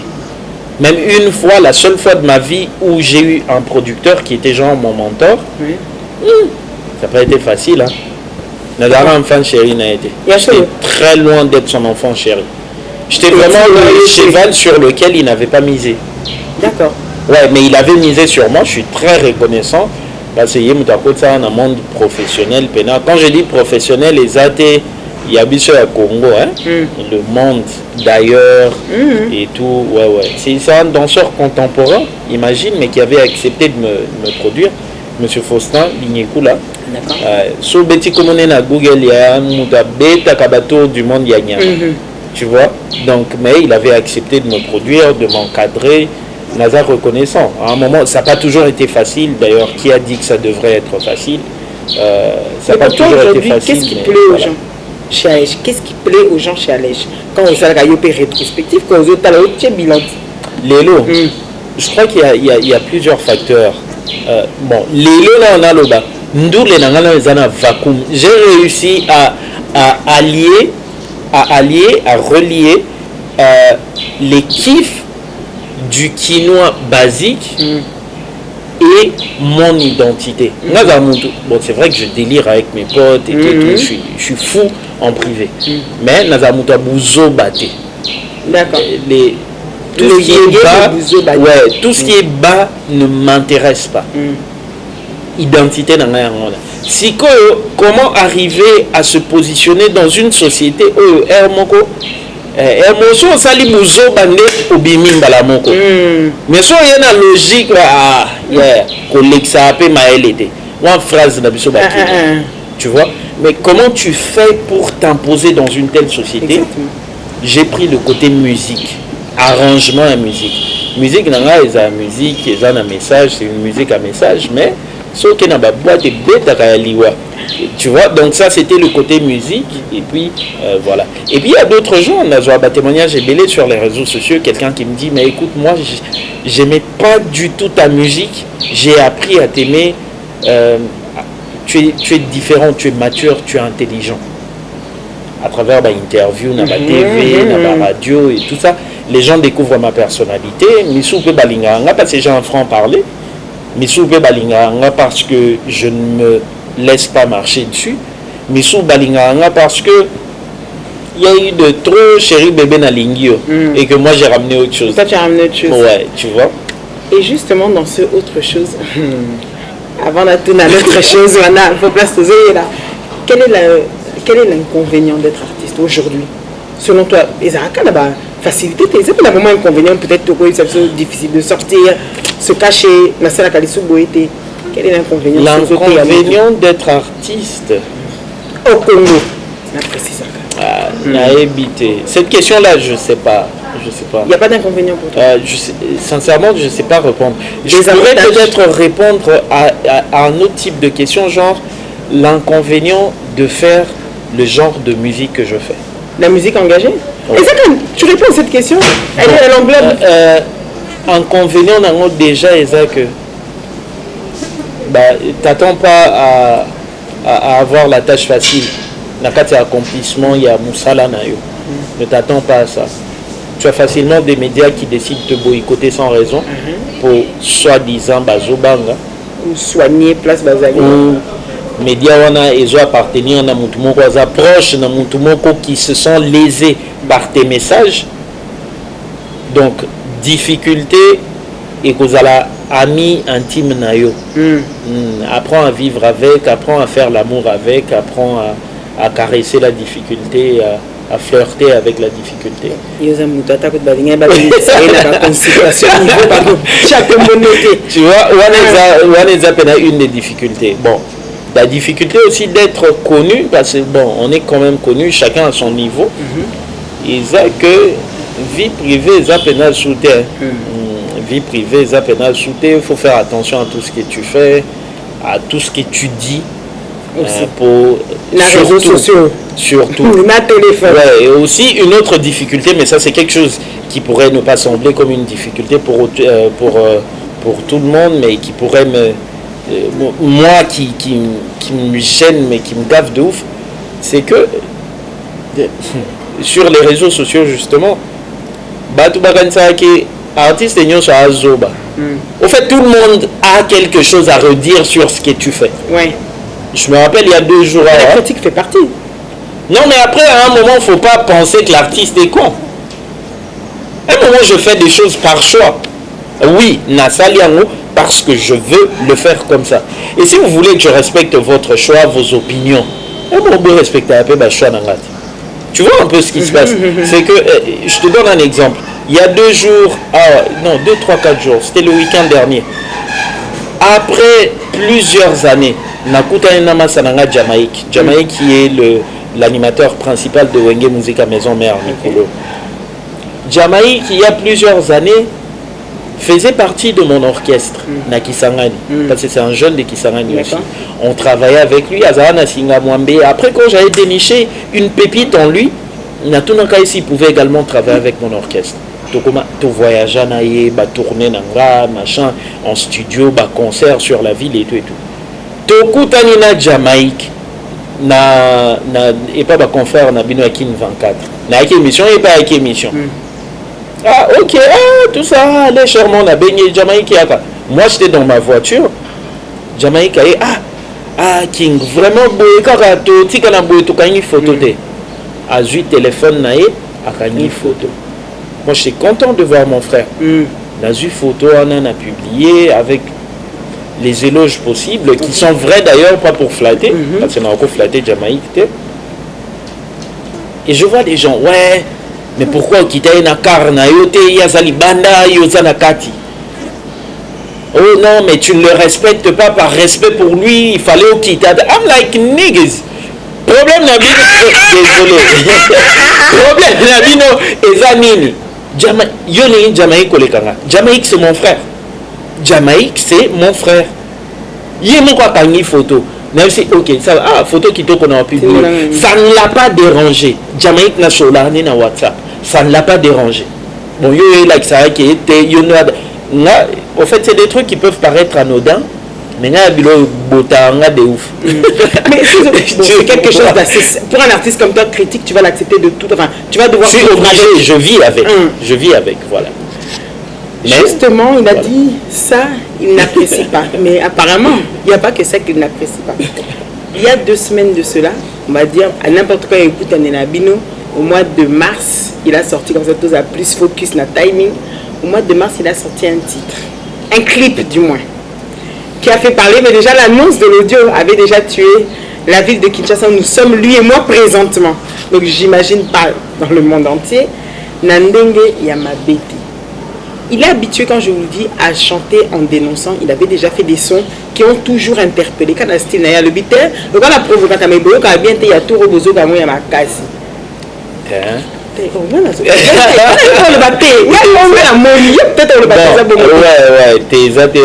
Même une fois, la seule fois de ma vie où j'ai eu un producteur qui était genre mon mentor, ça n'a pas été facile. Hein. Nadara enfant chéri n'a été. J'étais très loin d'être son enfant chéri. J'étais vraiment le cheval sur lequel il n'avait pas misé.
D'accord.
Ouais, mais il avait misé sur moi. Je suis très reconnaissant parce qu'il y a un monde professionnel. Quand je dis professionnel, les athées, il y a bien sûr à Congo, hein? Le monde d'ailleurs et tout. Ouais. C'est un danseur contemporain, imagine, mais qui avait accepté de me produire. Monsieur Faustin Lignékoula.
D'accord.
Sur Betty Komone na Google, il y a un bêta kabato du monde Yagna. Tu vois? Donc, mais il avait accepté de me produire, de m'encadrer. Nazar reconnaissant. À un moment, ça n'a pas toujours été facile. D'ailleurs, qui a dit que ça devrait être facile? Ça n'a pas toujours été facile.
Qu'est-ce qui plaît aux gens chez Alèche? Qu'est-ce qui plaît aux gens chez Alèche? Quand on fait la rétrospective, quand on fait la bilan.
Lélo, je crois qu'il y a plusieurs facteurs. Bon, Lélo, là, on a le bas. J'ai réussi à relier les kiffs du quinoa basique et mon identité. Bon, c'est vrai que je délire avec mes potes et tout, je suis fou en privé. Mais Nazamuta Bouzo Baté.
D'accord.
Tout ce qui est bas ne m'intéresse pas. Identité dans la si comment arriver à se positionner dans une société où émotion sali buzo bande obimi mbala moko mais so y a une logique collexa pe maelete one phrase na biso tu vois, mais comment tu fais pour t'imposer dans une telle société? Exactement. J'ai pris le côté musique, arrangement à musique nanga eza musique eza un message, c'est une musique à message, mais ce qui n'a pas boîte de bêta liwa. Tu vois, donc ça c'était le côté musique et puis voilà. Et puis il y a d'autres gens, on a joué à témoignage et belé sur les réseaux sociaux, quelqu'un qui me dit mais écoute moi j'aimais pas du tout ta musique, j'ai appris à t'aimer, tu es différent, tu es mature, tu es intelligent. À travers l'interview, la TV, la radio et tout ça, les gens découvrent ma personnalité. Missou pe balinganga parce que j'ai un franc parler. Missou pe balinganga parce que je ne me laisse pas marcher dessus. Missou balinganga parce que il y a eu de trop chéri bébé na lingio et que moi j'ai ramené autre chose.
Toi tu as ramené autre chose.
Ouais, tu vois.
Et justement dans ce autre chose, avant de tourner à l'autre chose, il faut place aux là. Quel est l'inconvénient d'être artiste aujourd'hui? Selon toi, Ezaka n'a pas facilité, c'est pas vraiment inconvénient, peut-être que c'est difficile de sortir, se cacher, na sala kalisu boete. Quel est l'inconvénient?
L'inconvénient d'être artiste
au Congo.
Cette question-là, je sais pas.
Il n'y a pas d'inconvénient pour toi?
Sincèrement, je ne sais pas répondre. Je pourrais peut-être répondre à un autre type de question, genre l'inconvénient de faire le genre de musique que je fais.
La musique engagée? Et ça, quand tu réponds à cette question, elle est à l'englobe.
Inconvénient, déjà, c'est que t'attends pas à avoir la tâche facile. Dans le accomplissement, il y a Moussala Nayo. Ne t'attends pas à ça. Tu as facilement des médias qui décident de te boycotter sans raison pour soi-disant Bazobanga.
Ou soigner place Bazali.
Ou médias ils ont appartenu à Namutumoko, aux approches Namutumoko qui se sont lésés par tes messages. Donc, difficulté et que vous allez ami intime Nayo. Apprends à vivre avec, apprends à faire l'amour avec, apprends à caresser la difficulté, à flirter avec la difficulté. Tu vois, on est une des difficultés. Bon, la difficulté aussi d'être connu, parce que bon, on est quand même connu, chacun à son niveau. Et ça que vie privée, ça pénal soutien. Vie privée, ça pénal soutien. Il faut faire attention à tout ce que tu fais, à tout ce que tu dis. Pour
les réseaux sociaux.
Surtout.
Ma téléphone.
Ouais, et aussi une autre difficulté, mais ça c'est quelque chose qui pourrait ne pas sembler comme une difficulté pour tout le monde, mais qui pourrait moi qui me gêne, mais qui me gaffe de ouf, c'est que sur les réseaux sociaux justement, artiste au fait tout le monde a quelque chose à redire sur ce que tu fais.
Ouais.
Je me rappelle il y a 2 jours.
La critique fait partie.
Non, mais après, à un moment, il ne faut pas penser que l'artiste est con. À un moment, je fais des choses par choix. Oui, Nassaliango, parce que je veux le faire comme ça. Et si vous voulez que je respecte votre choix, vos opinions, on peut respecter un peu le choix d'Angati. Tu vois un peu ce qui se passe. C'est que, je te donne un exemple. Il y a 2 jours, 2, 3, 4 jours, c'était le week-end dernier. Après plusieurs années, Nakuta Namasananga Jamaïque. Jamaïque qui est l'animateur principal de Wenge Musique à Maison Mère, Nicolo. Jamaïque, il y a plusieurs années, faisait partie de mon orchestre, Nakisangani. Parce que c'est un jeune de Kisangani aussi. On travaillait avec lui, Azana Singa Mwambe. Après, quand j'avais déniché une pépite en lui, Natunaka ici pouvait également travailler avec mon orchestre. Tu voyages, tourner machin, en studio, concert sur la ville et tout et tout. Tokutani na Jamaïque. Et pas confrère na bino akin 24 na émission et pas avec émission. Ok, tout ça allez charmant na baigné Jamaïque yaka. Moi j'étais dans ma voiture, Jamaïque King vraiment boy kaka to tika na boy to kangi photo te a ju téléphone na a kangi photo. Moi j'étais content de voir mon frère. Na ju photo on a publié avec les éloges possibles, qui sont vrais d'ailleurs, pas pour flatter, parce qu'on a encore flatté Jamaïque. Et je vois des gens, ouais, mais pourquoi quitter une carne, yazali banda, yozanakati. Oh non, mais tu ne le respectes pas par respect pour lui, il fallait quitter. I'm like, niggas. Problème n'abino, désolé. Problème n'abino, ezanini. Yoni Jamaïque olekanga. Jamaïque c'est mon frère. Jamaïque, c'est mon frère. Il y a une photo. Même si, ok, ça va. Photo qui qu'on a publié. Ça ne l'a pas dérangé. Jamaïque n'a pas na WhatsApp. Ça ne l'a pas dérangé. Bon, il y a like ça qui était. En fait, c'est des trucs qui peuvent paraître anodins. Mais il y a de ouf.
Mais c'est quelque chose d'assez. Pour un artiste comme toi, critique, tu vas l'accepter de tout. Enfin, tu vas devoir.
Je suis obligé, je vis avec. Je vis avec, voilà.
Justement, il a dit ça, il n'apprécie pas. Mais apparemment, il n'y a pas que ça qu'il n'apprécie pas. Il y a 2 semaines de cela, on va dire, à n'importe quoi, écoute un Enabino, au mois de mars, il a sorti comme ça, tous à plus focus, na timing. Au mois de mars, il a sorti un titre, un clip du moins, qui a fait parler, mais déjà l'annonce de l'audio avait déjà tué la ville de Kinshasa où nous sommes, lui et moi, présentement. Donc j'imagine pas dans le monde entier. Nandenge Yamabete. Il est habitué, quand je vous dis, à chanter en dénonçant. Il avait déjà fait des sons qui ont toujours interpellé. Quand il y a le bité, le gars la provoque, quand il y a tout rebozo, quand il y a ma casse.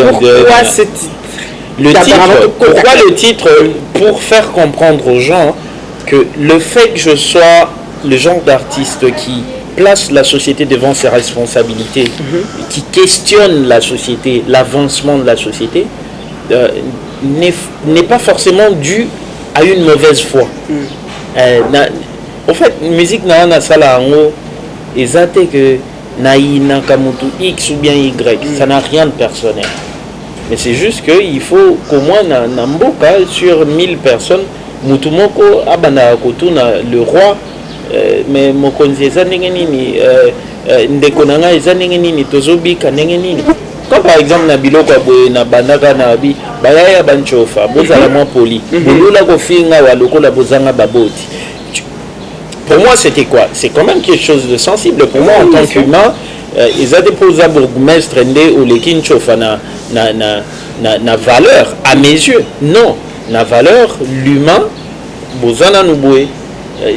Pourquoi ce titre?
Pourquoi le titre? Pour faire comprendre aux gens que le fait que je sois le genre d'artiste qui place la société devant ses responsabilités, qui questionne la société, l'avancement de la société, n'est pas forcément due à une mauvaise foi. En fait, musique na sala ango ezate que naïna kamutu X ou bien Y, ça n'a rien de personnel. Mais c'est juste que il faut qu'au moins na mboka sur 1000 personnes mutumoko abana kotuna le roi mais mokonzi eza ndenge nini ndeko nanga eza ndenge nini tozobika ndenge nini. Comme par exemple na biloko boye na bandaka na bi bayaya banchofa bozala moins poli bolula kofinga walokola bozanga baboti. Pour moi c'était quoi? C'est quand même quelque chose de sensible pour moi en tant qu'humain. Ils ont déposé à bourgmestre ndé ou les kinchofa na valeur à mes yeux. Non, na valeur l'humain bozana nuboué.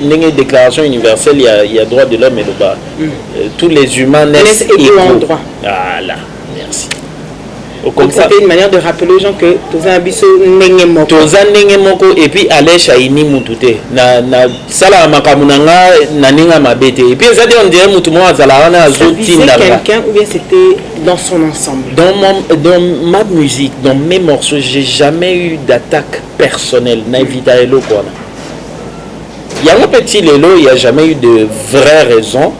Une déclaration universelle, il y a droit de l'homme et de bas. Tous les humains naissent égaux en droit. Voilà, merci.
Donc c'était une manière de rappeler aux gens que toza biso ndenge moko
et puis aller shaini mutute na sala makamunanga na ninga mabete et puis ça dit on dirait mutu mo azala na azotinda
quelqu'un ou bien c'était dans son ensemble.
Dans ma musique, dans mes morceaux, j'ai jamais eu d'attaque personnelle na evita elo quoi. Il y a un petit lélo, il n'y a jamais eu de vraies raisons,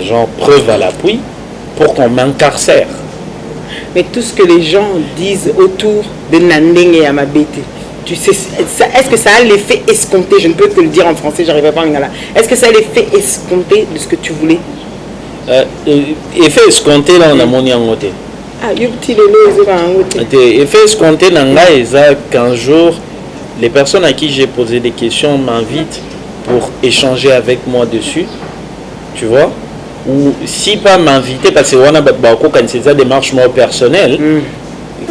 genre preuve à l'appui, pour qu'on m'incarcère.
Mais tout ce que les gens disent autour de Nandeng et Amabete, tu sais, est-ce que ça a l'effet escompté? Je ne peux que le dire en français, j'arrive pas à là. Est-ce que ça a l'effet escompté de ce que tu voulais?
Effet escompté, là, on a mon yangote.
Ah, il y a un petit lélo,
effet escompté, qu'un jour, les personnes à qui j'ai posé des questions m'invitent pour échanger avec moi dessus, tu vois, ou si pas m'inviter parce que on a quand c'est ça démarche moi personnelle,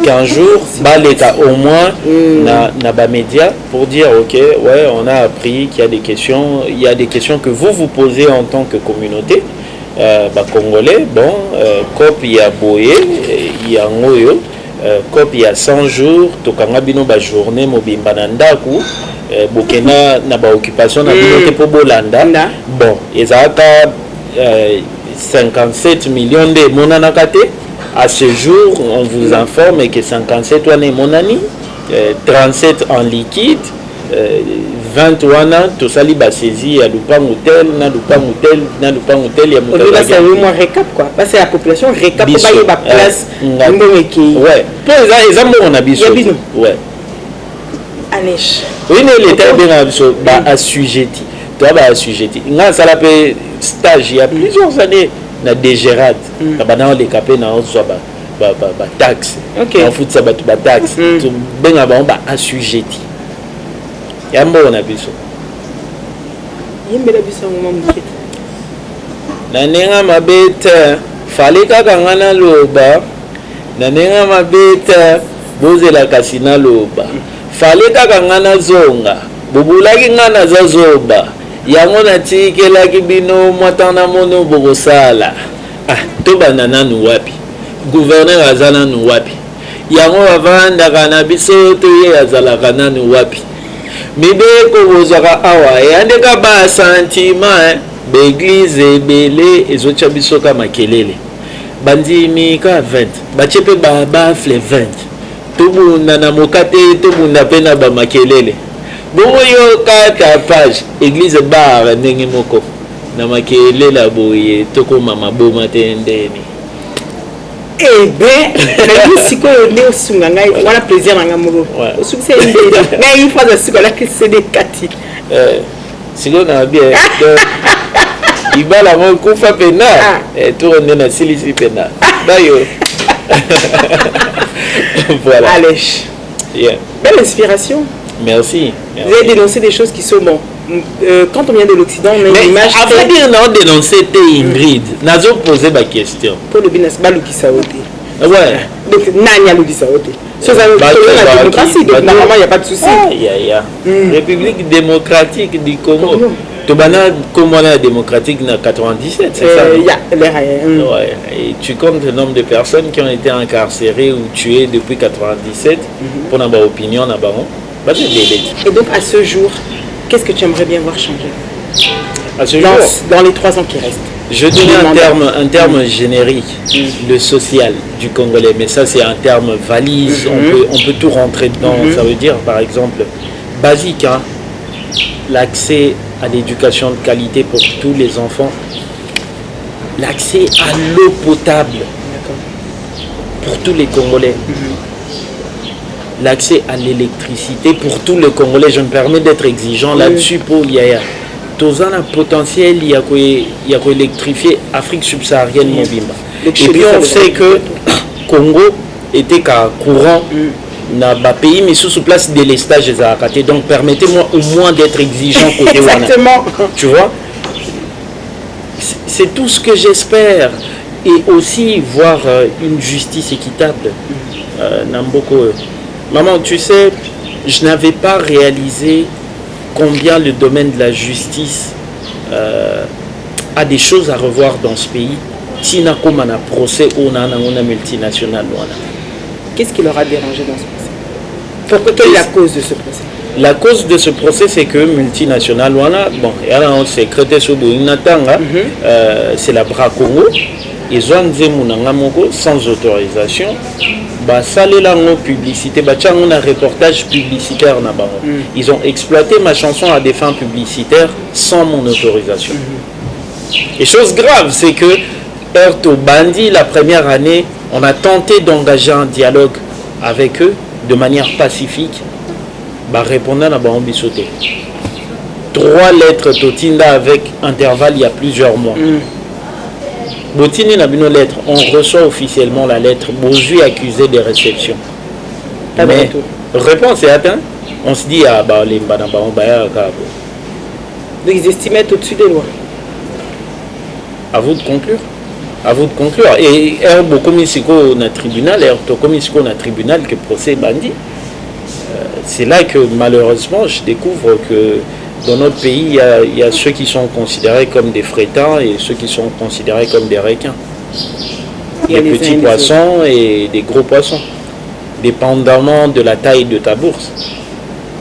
qu'un jour baleka au moins na ba média pour dire ok ouais on a appris qu'il y a des questions que vous posez en tant que communauté congolais bon cop il y a boye il y a ngoyo cop il y a 100 jours tokanga bino ba journée mobimba na ndaku bokena na ba occupation na bino pour bolanda bon ezaka 57 millions de monanakate à ce jour on vous informe que 57 wana monani 37 en liquide 20 wana tosali ba saisi à lupango tel na lupango tel ya
moto là c'est moi récap quoi parce que la population récap ba ba place ngomeki
ouais pour ça on a biso ouais
Alèche.
Oui, mais l'État est assujetti. Tu as assujetti. Nga ça l'appelle stage il y a plusieurs années na DGRAD. Tabana les capé na on soit ba taxe. En foot ça ba taxe. Tu benga ba assujetti. Yambo on a biso.
Yembe la biso ngoma mukete.
Na nenga mabeta fallait kaka ngana loba. Na nenga mabeta bozela kasina loba. Fallait kaka ngana zonga bobulaki ngana za zoba yango natikelaki bino mwatana mono bokosala to banana nu wapi gouverneur azala nu wapi yango bavandaka na biso to ye azalaka nanu wapi mibeko bozwaka awa eyandeka basentima baeglize ebele ezotya biso ka makelele bandimi ka 20 batie mpe bafle 20 tobunda na mokate tobunda mpe na bamakelele bongo yo kata page église bar ndenge moko na makelele boye tokoma maboma te ndeni
mais sikoyo nde osunga ngai wana plaisir na ngai moko osukisa ndeni ngai ifaza sikola kisede kati
sikoyo na bien ibala mo kufa pena tourne na silisi pena d'ailleurs. Voilà.
Alèche.
Yeah.
Belle inspiration.
Merci.
Vous avez dénoncé des choses qui sont bon. Quand on vient de l'Occident, on a une image.
Après dire non dénoncer Ingrid, nazo poser ma question.
Pour le business, baluki saote.
Ouais.
Donc nanya luki saote. Ça la démocratie, donc normalement il n'y a pas de souci.
République démocratique du Congo. Tobana comme on a démocratique en 97, c'est ça? Ouais. Et tu comptes le nombre de personnes qui ont été incarcérées ou tuées depuis 97 pour avoir opinion là-bas.
Et donc à ce jour, qu'est-ce que tu aimerais bien voir changer?
À ce jour,
dans les 3 ans qui restent.
je donnais un terme générique, le social du Congolais, mais ça c'est un terme valise, on peut tout rentrer dedans. Ça veut dire par exemple, basique, hein, l'accès à l'éducation de qualité pour tous les enfants, l'accès à l'eau potable pour tous les Congolais, l'accès à l'électricité pour tous les Congolais. Je me permets d'être exigeant là-dessus pour Yaya. Tous un potentiel, il y a qu'à électrifier l'Afrique subsaharienne mobimba. Et puis on sait que Congo était qu'à courant dans le pays, mais sous place de l'estage des Akaté. Donc permettez-moi au moins d'être exigeant côté Wana.
Exactement.
Tu vois, c'est tout ce que j'espère. Et aussi voir une justice équitable. Namboko. Maman, tu sais, je n'avais pas réalisé combien le domaine de la justice a des choses à revoir dans ce pays. Tina comme un procès on a multinational.
Qu'est-ce qui leur a dérangé dans ce procès? Pourquoi, quelle est la cause de ce procès?
La cause de ce procès, c'est que multinational, bon, il y a un secrétaire sur c'est la Bra Congo. Ils ont dit sans autorisation. Ça les langues publicité, un reportage publicitaire. Ils ont exploité ma chanson à des fins publicitaires sans mon autorisation. Et chose grave, c'est que Erto Bandi, la première année, on a tenté d'engager un dialogue avec eux de manière pacifique. Répondant à Bambisoté. 3 lettres Totinda avec intervalle il y a plusieurs mois. Botini n'a une lettre, on reçoit officiellement la lettre, Bozu accusé de réception. Mais réponse est atteinte, on se dit les donc
ils estimaient au-dessus des lois.
À vous de conclure. À vous de conclure. Et beaucoup de tribunal, tribunal que procès bandit. C'est là que malheureusement je découvre que dans notre pays, il y a ceux qui sont considérés comme des frétins et ceux qui sont considérés comme des requins. Il y a des petits poissons et des gros poissons, dépendamment de la taille de ta bourse.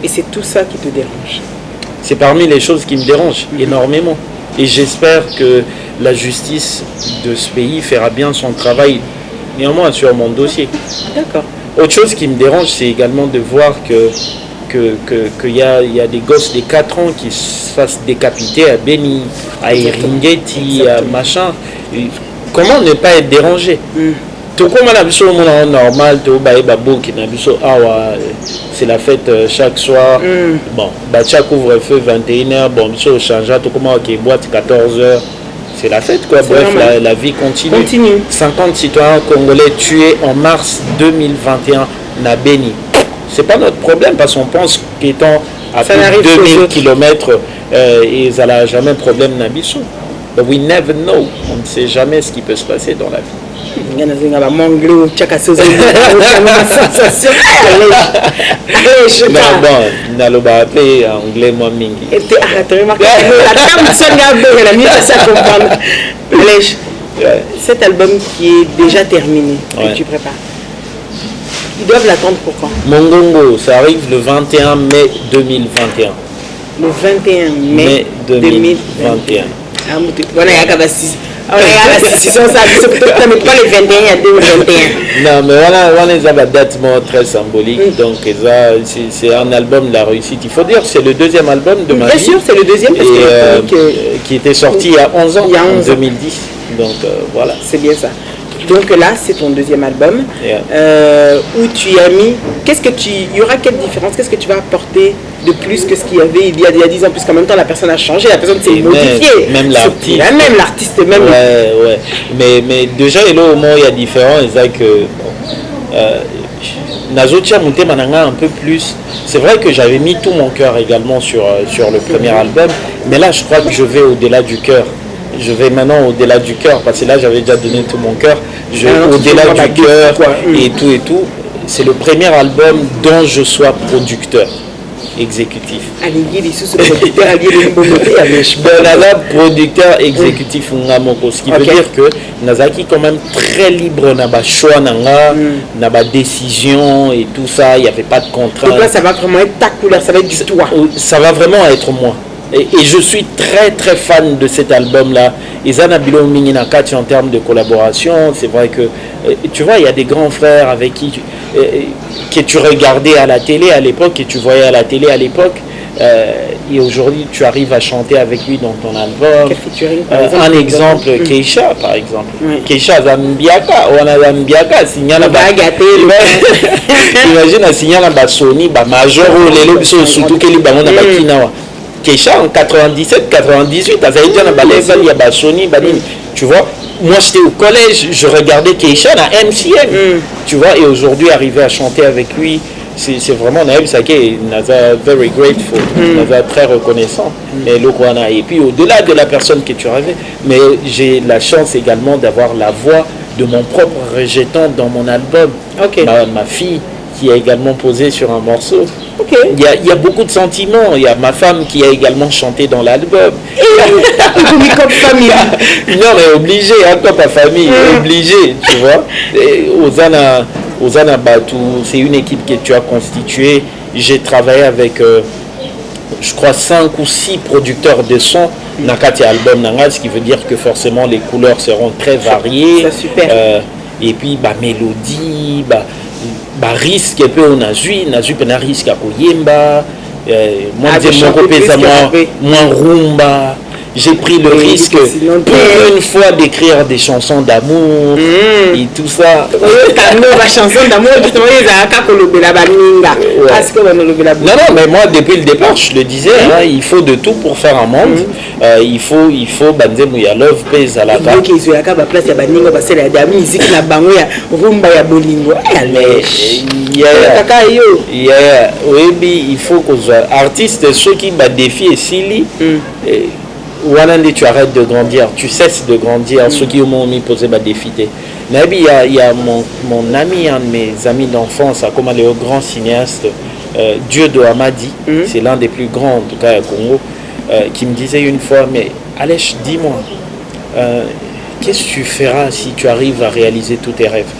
Et c'est tout ça qui te dérange?
C'est parmi les choses qui me dérangent énormément. Et j'espère que la justice de ce pays fera bien son travail, néanmoins sur mon dossier.
D'accord.
Autre chose qui me dérange, c'est également de voir qu'il y a des gosses de 4 ans qui se fassent décapiter à Beni, à Eringeti, à machin. Et comment ne pas être dérangé? Tout comme on a vu sur le monde normal, c'est la fête chaque soir. Bon, chaque couvre-feu 21h, bon, ça change, tout comme on boîte 14h. C'est la fête, quoi. Bref, la vie continue. 50 citoyens congolais tués en mars 2021 à Beni. C'est pas notre problème parce qu'on pense qu'étant à plus de 2000 km, ils n'ont jamais de problème Nabiso. But we never know. On ne sait jamais ce qui peut se passer dans la vie.
Non,
bon, naloba appelé anglais moi mingi.
Cet album qui est déjà terminé, que tu prépares, ils doivent l'attendre pour quand?
Mongongo, ça arrive le 21 mai 2021.
Le 21 mai 2021. Voilà, il y a pas les 21, il y a 2021.
Non, mais voilà, une date très symbolique. Donc, c'est un album de la réussite. Il faut dire, c'est le 2e album de ma vie.
Bien sûr, c'est le 2e.
Qui était sorti il y a 11 ans, en 2010. Donc, voilà.
C'est bien ça. Donc là, c'est ton 2e album où tu as mis. Il y aura quelle différence? Qu'est-ce que tu vas apporter de plus que ce qu'il y avait il y a 10 ans? Puisqu'en même temps, la personne a changé, la personne s'est modifiée.
Même l'artiste.
Même l'artiste, même.
Ouais. Mais déjà, au moins, il y a différent. C'est que. Nazotia Mouté Mananga un peu plus. C'est vrai que j'avais mis tout mon cœur également sur le premier album. Mais là, je crois que je vais au-delà du cœur. Je vais maintenant au-delà du cœur, parce que là j'avais déjà donné tout mon cœur. Au-delà du cœur et tout. C'est le premier album dont je sois producteur exécutif. Producteur exécutif, ce qui veut dire que Nazaki quand même très libre dans ma choix, dans ma décision et tout ça. Il n'y avait pas de contraintes.
Donc là, ça va vraiment être ta couleur, ça va être du toi.
Ça va vraiment être moi. Et je suis très très fan de cet album-là. Izana Bilo Minginakati en termes de collaboration, c'est vrai que, tu vois, il y a des grands frères avec qui que tu regardais à la télé à l'époque, que tu voyais à la télé à l'époque. Et aujourd'hui, tu arrives à chanter avec lui dans ton album. Un exemple, Keisha, par exemple. Oui. Keisha Zambiaka, on a Zambiaka, signal imagine un signal à Sony, Major, les surtout que les ballons à Bakinawa. Keisha en 97, 98, tu vois, moi j'étais au collège, je regardais Keisha à MCM, tu vois, et aujourd'hui arriver à chanter avec lui, c'est vraiment Naël Sake, Naza very grateful, Naza très reconnaissant. Et puis au-delà de la personne que tu avais, mais j'ai la chance également d'avoir la voix de mon propre rejetant dans mon album. Okay. Ma fille qui a également posé sur un morceau. Okay. Il y a beaucoup de sentiments. Il y a ma femme qui a également chanté dans l'album.
Comme famille.
Non, mais obligé, hein, comme ma famille, obligé, tu vois. Ozana Batu, c'est une équipe que tu as constituée. J'ai travaillé avec, je crois, 5 ou 6 producteurs de son dans Kati album Nanga, ce qui veut dire que forcément les couleurs seront très variées.
C'est super.
Et puis, mélodie, risque peu on a vu pena risque à Oyemba, moi moins rumba. J'ai pris le risque pour une fois d'écrire des chansons d'amour et tout ça.
La chanson d'amour, justement,
non, mais moi, depuis le départ, je le disais, hein, il faut de tout pour faire un monde. Il faut il y a love pays à la table. Il faut que artiste, ceux qui défient Sili. Wanande, tu arrêtes de grandir, tu cesses de grandir, ceux qui m'ont mis posé ma défité. Mais il y a mon ami, un de mes amis d'enfance, comme le grand cinéaste, Dieudo Amadi, c'est l'un des plus grands, en tout cas au Congo, qui me disait une fois, mais Alèche, dis-moi, qu'est-ce que tu feras si tu arrives à réaliser tous tes rêves?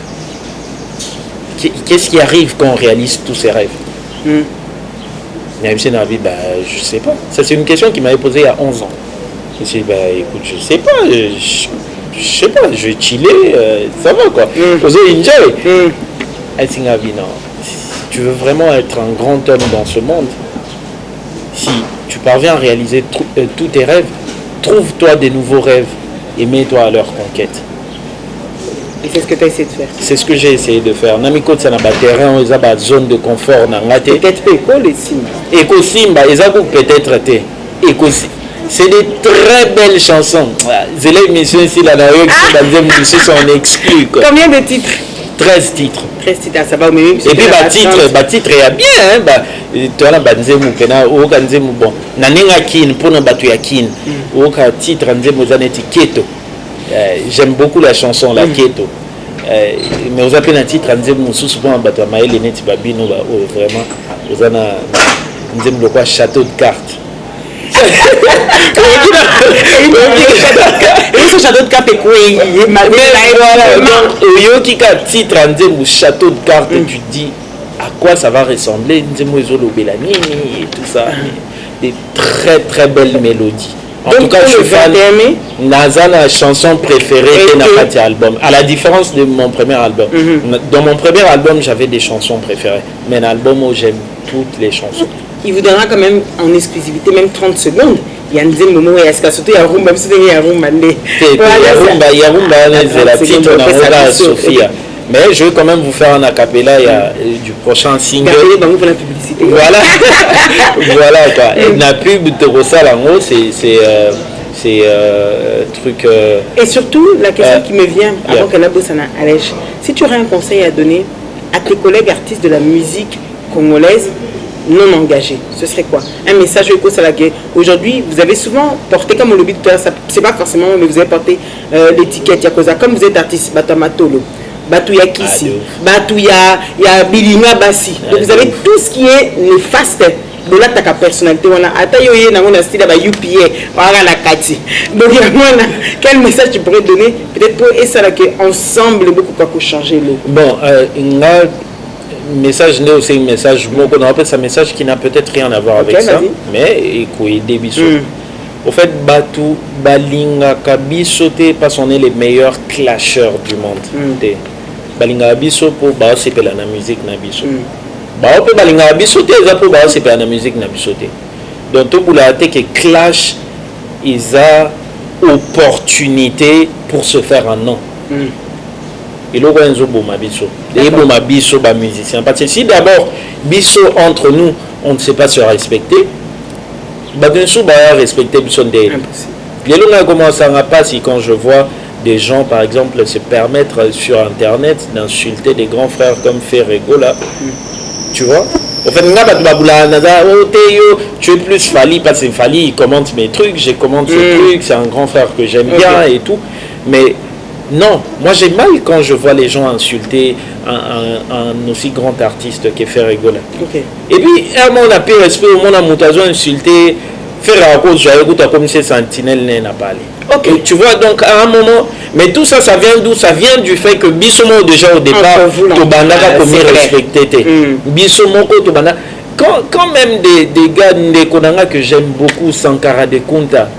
Qu'est-ce qui arrive quand on réalise tous ses rêves? Je sais pas. Ça, c'est une question qu'il m'avait posée il y a 11 ans. Je me suis dit, écoute, je sais pas, je vais chiller, ça va quoi. Enjoy. I think non. Si tu veux vraiment être un grand homme dans ce monde, si tu parviens à réaliser tous tes rêves, trouve-toi des nouveaux rêves et mets-toi à leur conquête.
Et c'est ce que tu as essayé de faire.
C'est ce que j'ai essayé de faire. Namiko ça n'a pas terrain, ils ont zone de confort
peut-être école et Simba.
Éco Simba, ils ont peut-être été. C'est des très belles chansons. C'est l'émission ici là, ils sont exclus.
Combien de titres?
13 titres.
13 titres, ça va, mais même.
Et puis titre est bien, tu as banzemu pena ou ganzemu bon. Nanenga kin pour ne batu ya kin. Ou ka titre nzemu zaneti keto. J'aime beaucoup la chanson la keto. Mais vous appelez un titre nzemu souvent batu maele neti babino vraiment vous ana nzemu le quoi château de cartes.
Ce château de cartes est quoi?
Titre en château de cartes, tu dis à quoi ça va ressembler, et tout ça. Des très très belles mélodies. En tout cas, je suis fan. Nazana, chanson préférée de notre album. À la différence de mon premier album. Dans mon premier album, j'avais des chansons préférées. Mais un album où j'aime toutes les chansons.
Il vous donnera quand même en exclusivité même 30 secondes. Il y a un deuxième moment où il y a surtout Yarumba, il y a Yarumba,
c'est la titre de Sophia. Mais je vais quand même vous faire un acapella du prochain single. Voilà. Voilà quoi. La pub de Rosalango, c'est truc.
Et surtout, la question qui me vient avant qu'elle a bossé à Alèche, si tu aurais un conseil à donner à tes collègues artistes de la musique congolaise non engagés, ce serait quoi? Un message aujourd'hui, vous avez souvent porté, comme on le dit tout à l'heure, c'est pas forcément, mais vous avez porté l'étiquette Yakoza. Comme vous êtes artiste, Batamatolo, Batouya Kisi, Batouya Bilinga Bassi. Donc vous avez tout ce qui est néfaste de la ta personnalité. On a attaqué dans mon style avec UPA, voilà la Kati. Donc quel message tu pourrais donner peut-être pour essayer que ensemble beaucoup quoi changer le.
Bon, message n'est aussi un message, on appelle ça message qui n'a peut-être rien à voir avec ça, mais écoute, des bisous. Au fait, Batu, Balinga, Kabiso, parce qu'on est les meilleurs clasheurs du monde. Balinga Biso pour c'est la musique na biso. Balinga Biso pour c'est la musique na biso. Donc tout le monde qui clash, ils ont opportunité pour se faire un nom. Et là, on a biso. Et bon ma biso ba musicien. Parce que si d'abord biso entre nous, on ne sait pas se respecter. Badensou ba respecter biso des. Les gens commencent à passer quand je vois des gens, par exemple, se permettre sur Internet d'insulter des grands frères comme Ferrego là. Tu vois? Au fait, tu es plus Fali parce que Fali il commente mes trucs, j'ai commente ses trucs, c'est un grand frère que j'aime bien et tout. Mais non, moi j'ai mal quand je vois les gens insulter un aussi grand artiste que Ferrego là. Et puis, on a plus respect, on a montazo insulté. Faire à cause de comme ces sentinelles n'a pas allé. Tu vois, donc à un moment, mais tout ça, ça vient d'où? Ça vient du fait que Bissomo, déjà au départ, Tobanda comme respecté. Bissomo, Tobanda. Quand même des gars des Konanga que j'aime beaucoup, Sankara de Kunta,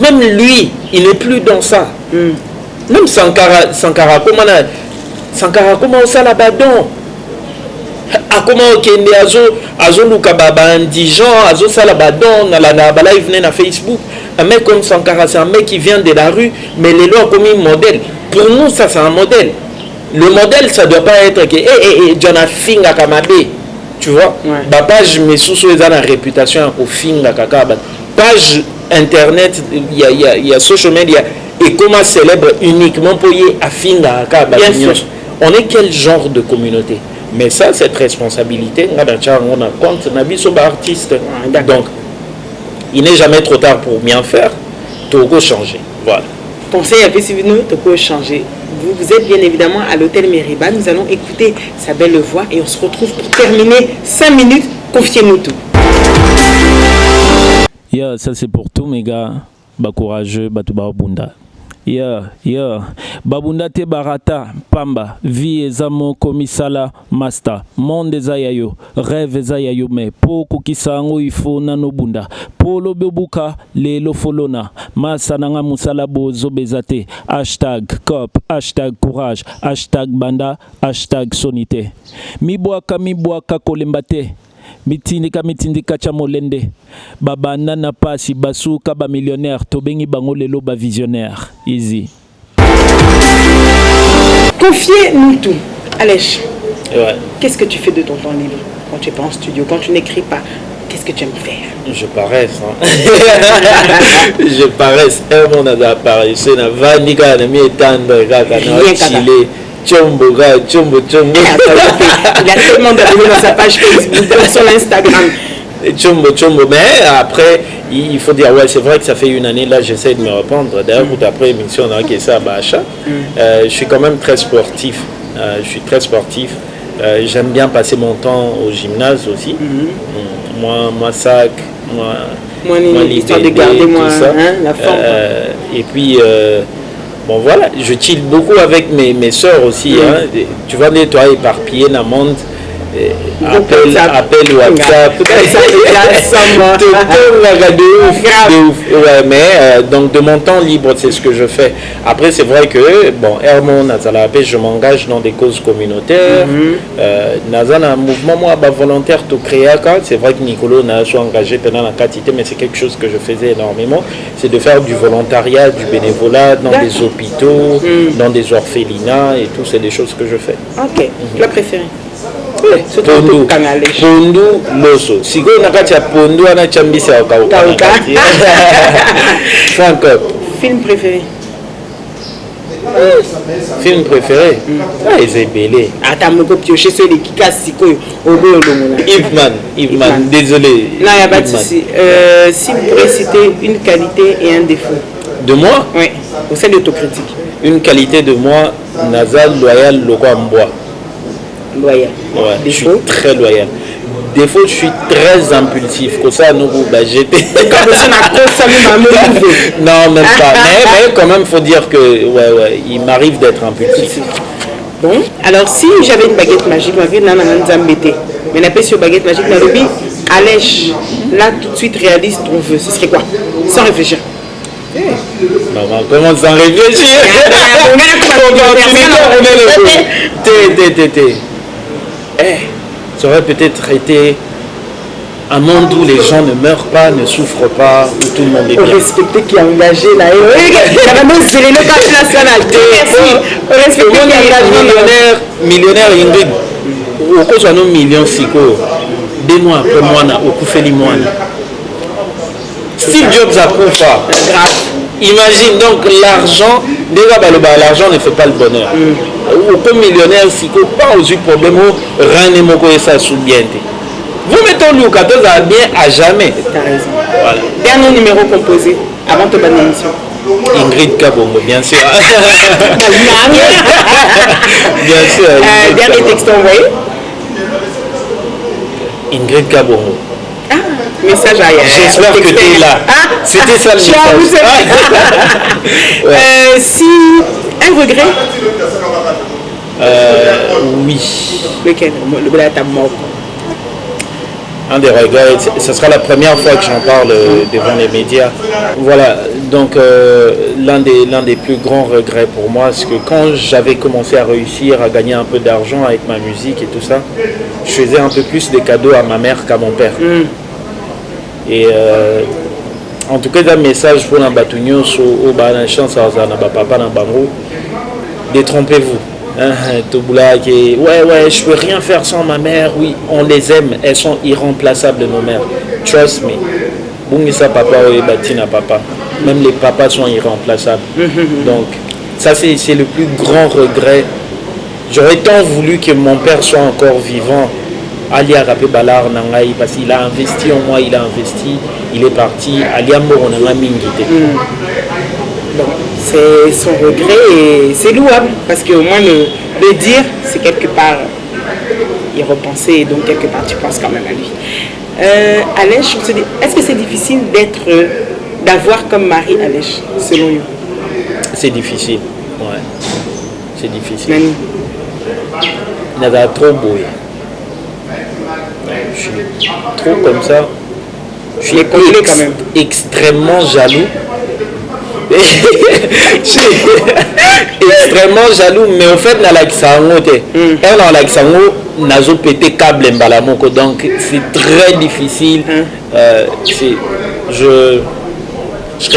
même lui, il n'est plus dans ça. Même Sankara, comment ça là-bas donc? Comment kende azo luka baba indigent azo sala badon na la live na Facebook. Un mec comme Sankara, c'est un mec qui vient de la rue, mais les lois comme un modèle. Pour nous, ça c'est un modèle. Le modèle, ça doit pas être que Jonah Finga Kamabe, tu vois. Page mais sous la réputation au Finga Kakaba. Page internet, il y a social media et comment célèbre uniquement pour y à Finga Kakaba. On est quel genre de communauté? Mais ça, cette responsabilité, on a compte, on a vu sur artiste. Donc, il n'est jamais trop tard pour bien faire. Togo changer. Voilà.
Conseil à nous, Togo changer. Vous êtes bien évidemment à l'hôtel Meriba. Nous allons écouter sa belle voix et on se retrouve pour terminer 5 minutes. Confiez-nous tout.
Yeah, ça c'est pour tous mes gars. Bah courageux, bah tout bah bunda. Babunda te barata pamba vie ezamo komisala master monde zayayo rêve zayayo me poko kisango ifo nano bunda polo bebuka lelo folona masananga musala bozo bezate #cop #courage #banda #sonité mibwaka kolembate mitindika cha molende babana na pasi basuka ba millionnaire tobengi bango lelo ba visionnaire easy.
Confiez-nous tout. Alèche.
Ouais.
Qu'est-ce que tu fais de ton temps libre quand tu n'es pas en studio, quand tu n'écris pas? Qu'est-ce que tu aimes faire?
Je paresse. Je paresse. Mon appareil, c'est na vanika na mi etando kaka na chile. Chombo. Il a tellement d'abonnés dans sa page Facebook, dans son Instagram. Chombo. Mais après, il faut dire, ouais, c'est vrai que ça fait une année, là, j'essaie de me reprendre. D'ailleurs, après l'émission, on a ça à Bacha. Je suis quand même très sportif. J'aime bien passer mon temps au gymnase aussi. Moi sac, moi
l'histoire de garder moi, la forme.
Et puis... bon voilà, je chill beaucoup avec mes soeurs aussi. Tu vois, toi éparpillé dans le monde. Appel WhatsApp. Mais donc de mon temps libre, c'est ce que je fais. Après, c'est vrai que, bon, Hermon, je m'engage dans des causes communautaires. Dans un mouvement, moi, volontaire, tout créé. C'est vrai que Nicolo n'a pas engagé pendant la quantité, mais c'est quelque chose que je faisais énormément. C'est de faire du volontariat, du bénévolat dans des hôpitaux, dans des orphelinats et tout. C'est des choses que je fais.
Ok. Plat préféré?
Pondu loso. Si on a katia pondu ana chambisa okauka. Franck.
Film préféré?
Film préféré? Ah, c'est belé.
Attends, me piocher sur les kikasiko au
Yves-Man, désolé.
Non, il n'y a pas de souci. Si vous pourriez citer une qualité et un défaut.
De moi?
Oui, au sein de l'autocritique.
Une qualité de moi, nasal, loyal, loco en bois.
Loyal.
Ouais, je suis très loyal. Défaut, je suis très impulsif. Comme ça, nous, j'étais. Non, même pas. Mais quand même, il faut dire que il m'arrive d'être impulsif.
Bon, alors si j'avais une baguette magique, ma vie n'a pas embêté. Mais la paix sur baguette magique, Nairobi, allège, là tout de suite réalise ton vœu. Ce serait quoi? Sans réfléchir.
Maman, comment sans réfléchir? Ça aurait peut-être été un monde où les gens ne meurent pas, ne souffrent pas, où tout le monde est bien.
Au respecter qui est engagé là. C'est le cadre national. Merci. Au respecter qui est engagé.
Millionnaire Ingrid. Au cause de nos millions siko. 2 mois après moi, au Koufeli Moine. Steve Jobs a Koufa. Imagine donc l'argent, déjà l'argent ne fait pas le bonheur. Au millionnaire siko, pas aux problèmes, rien ne m'a ça sous bien. Vous mettez le 14 à bien à jamais.
T'as raison. Voilà. Dernier numéro composé avant de bonne émission.
Ingrid Kabongo, bien sûr. Bien sûr.
Dernier texte envoyé.
Ingrid Kabongo.
Ah, message à hier.
J'espère que tu es là. C'était ça le message.
Si un regret.
Oui.
Lequel? Le bel à mort.
Un des regrets, ce sera la première fois que j'en parle devant les médias. Voilà, donc l'un des plus grands regrets pour moi, c'est que quand j'avais commencé à réussir à gagner un peu d'argent avec ma musique et tout ça, je faisais un peu plus des cadeaux à ma mère qu'à mon père. Et en tout cas, un message pour l'ambatugno sur la chance à papa dans Bango, détrompez-vous. Ouais, je peux rien faire sans ma mère. Oui, on les aime, elles sont irremplaçables nos mères. Trust me. Bungisa papa ou Batina papa. Même les papas sont irremplaçables. Donc, ça c'est le plus grand regret. J'aurais tant voulu que mon père soit encore vivant. Ali Arapé Balar Nangaï, parce qu'il a investi en moi, il a investi, il est parti. Ali Amoro Nanga Mingite.
Donc, c'est son regret et c'est louable parce qu'au moins le dire, c'est quelque part y repenser et donc quelque part tu penses quand même à lui. Alèche, est-ce que c'est difficile d'avoir comme mari Alèche, selon vous?
C'est difficile, ouais. C'est difficile.
Nani?
Il y a trop beau. Je suis trop comme ça. Je suis
quand même.
Extrêmement jaloux. Je suis extrêmement jaloux, mais au fait, elle n'a pas pété câble donc c'est très difficile. Je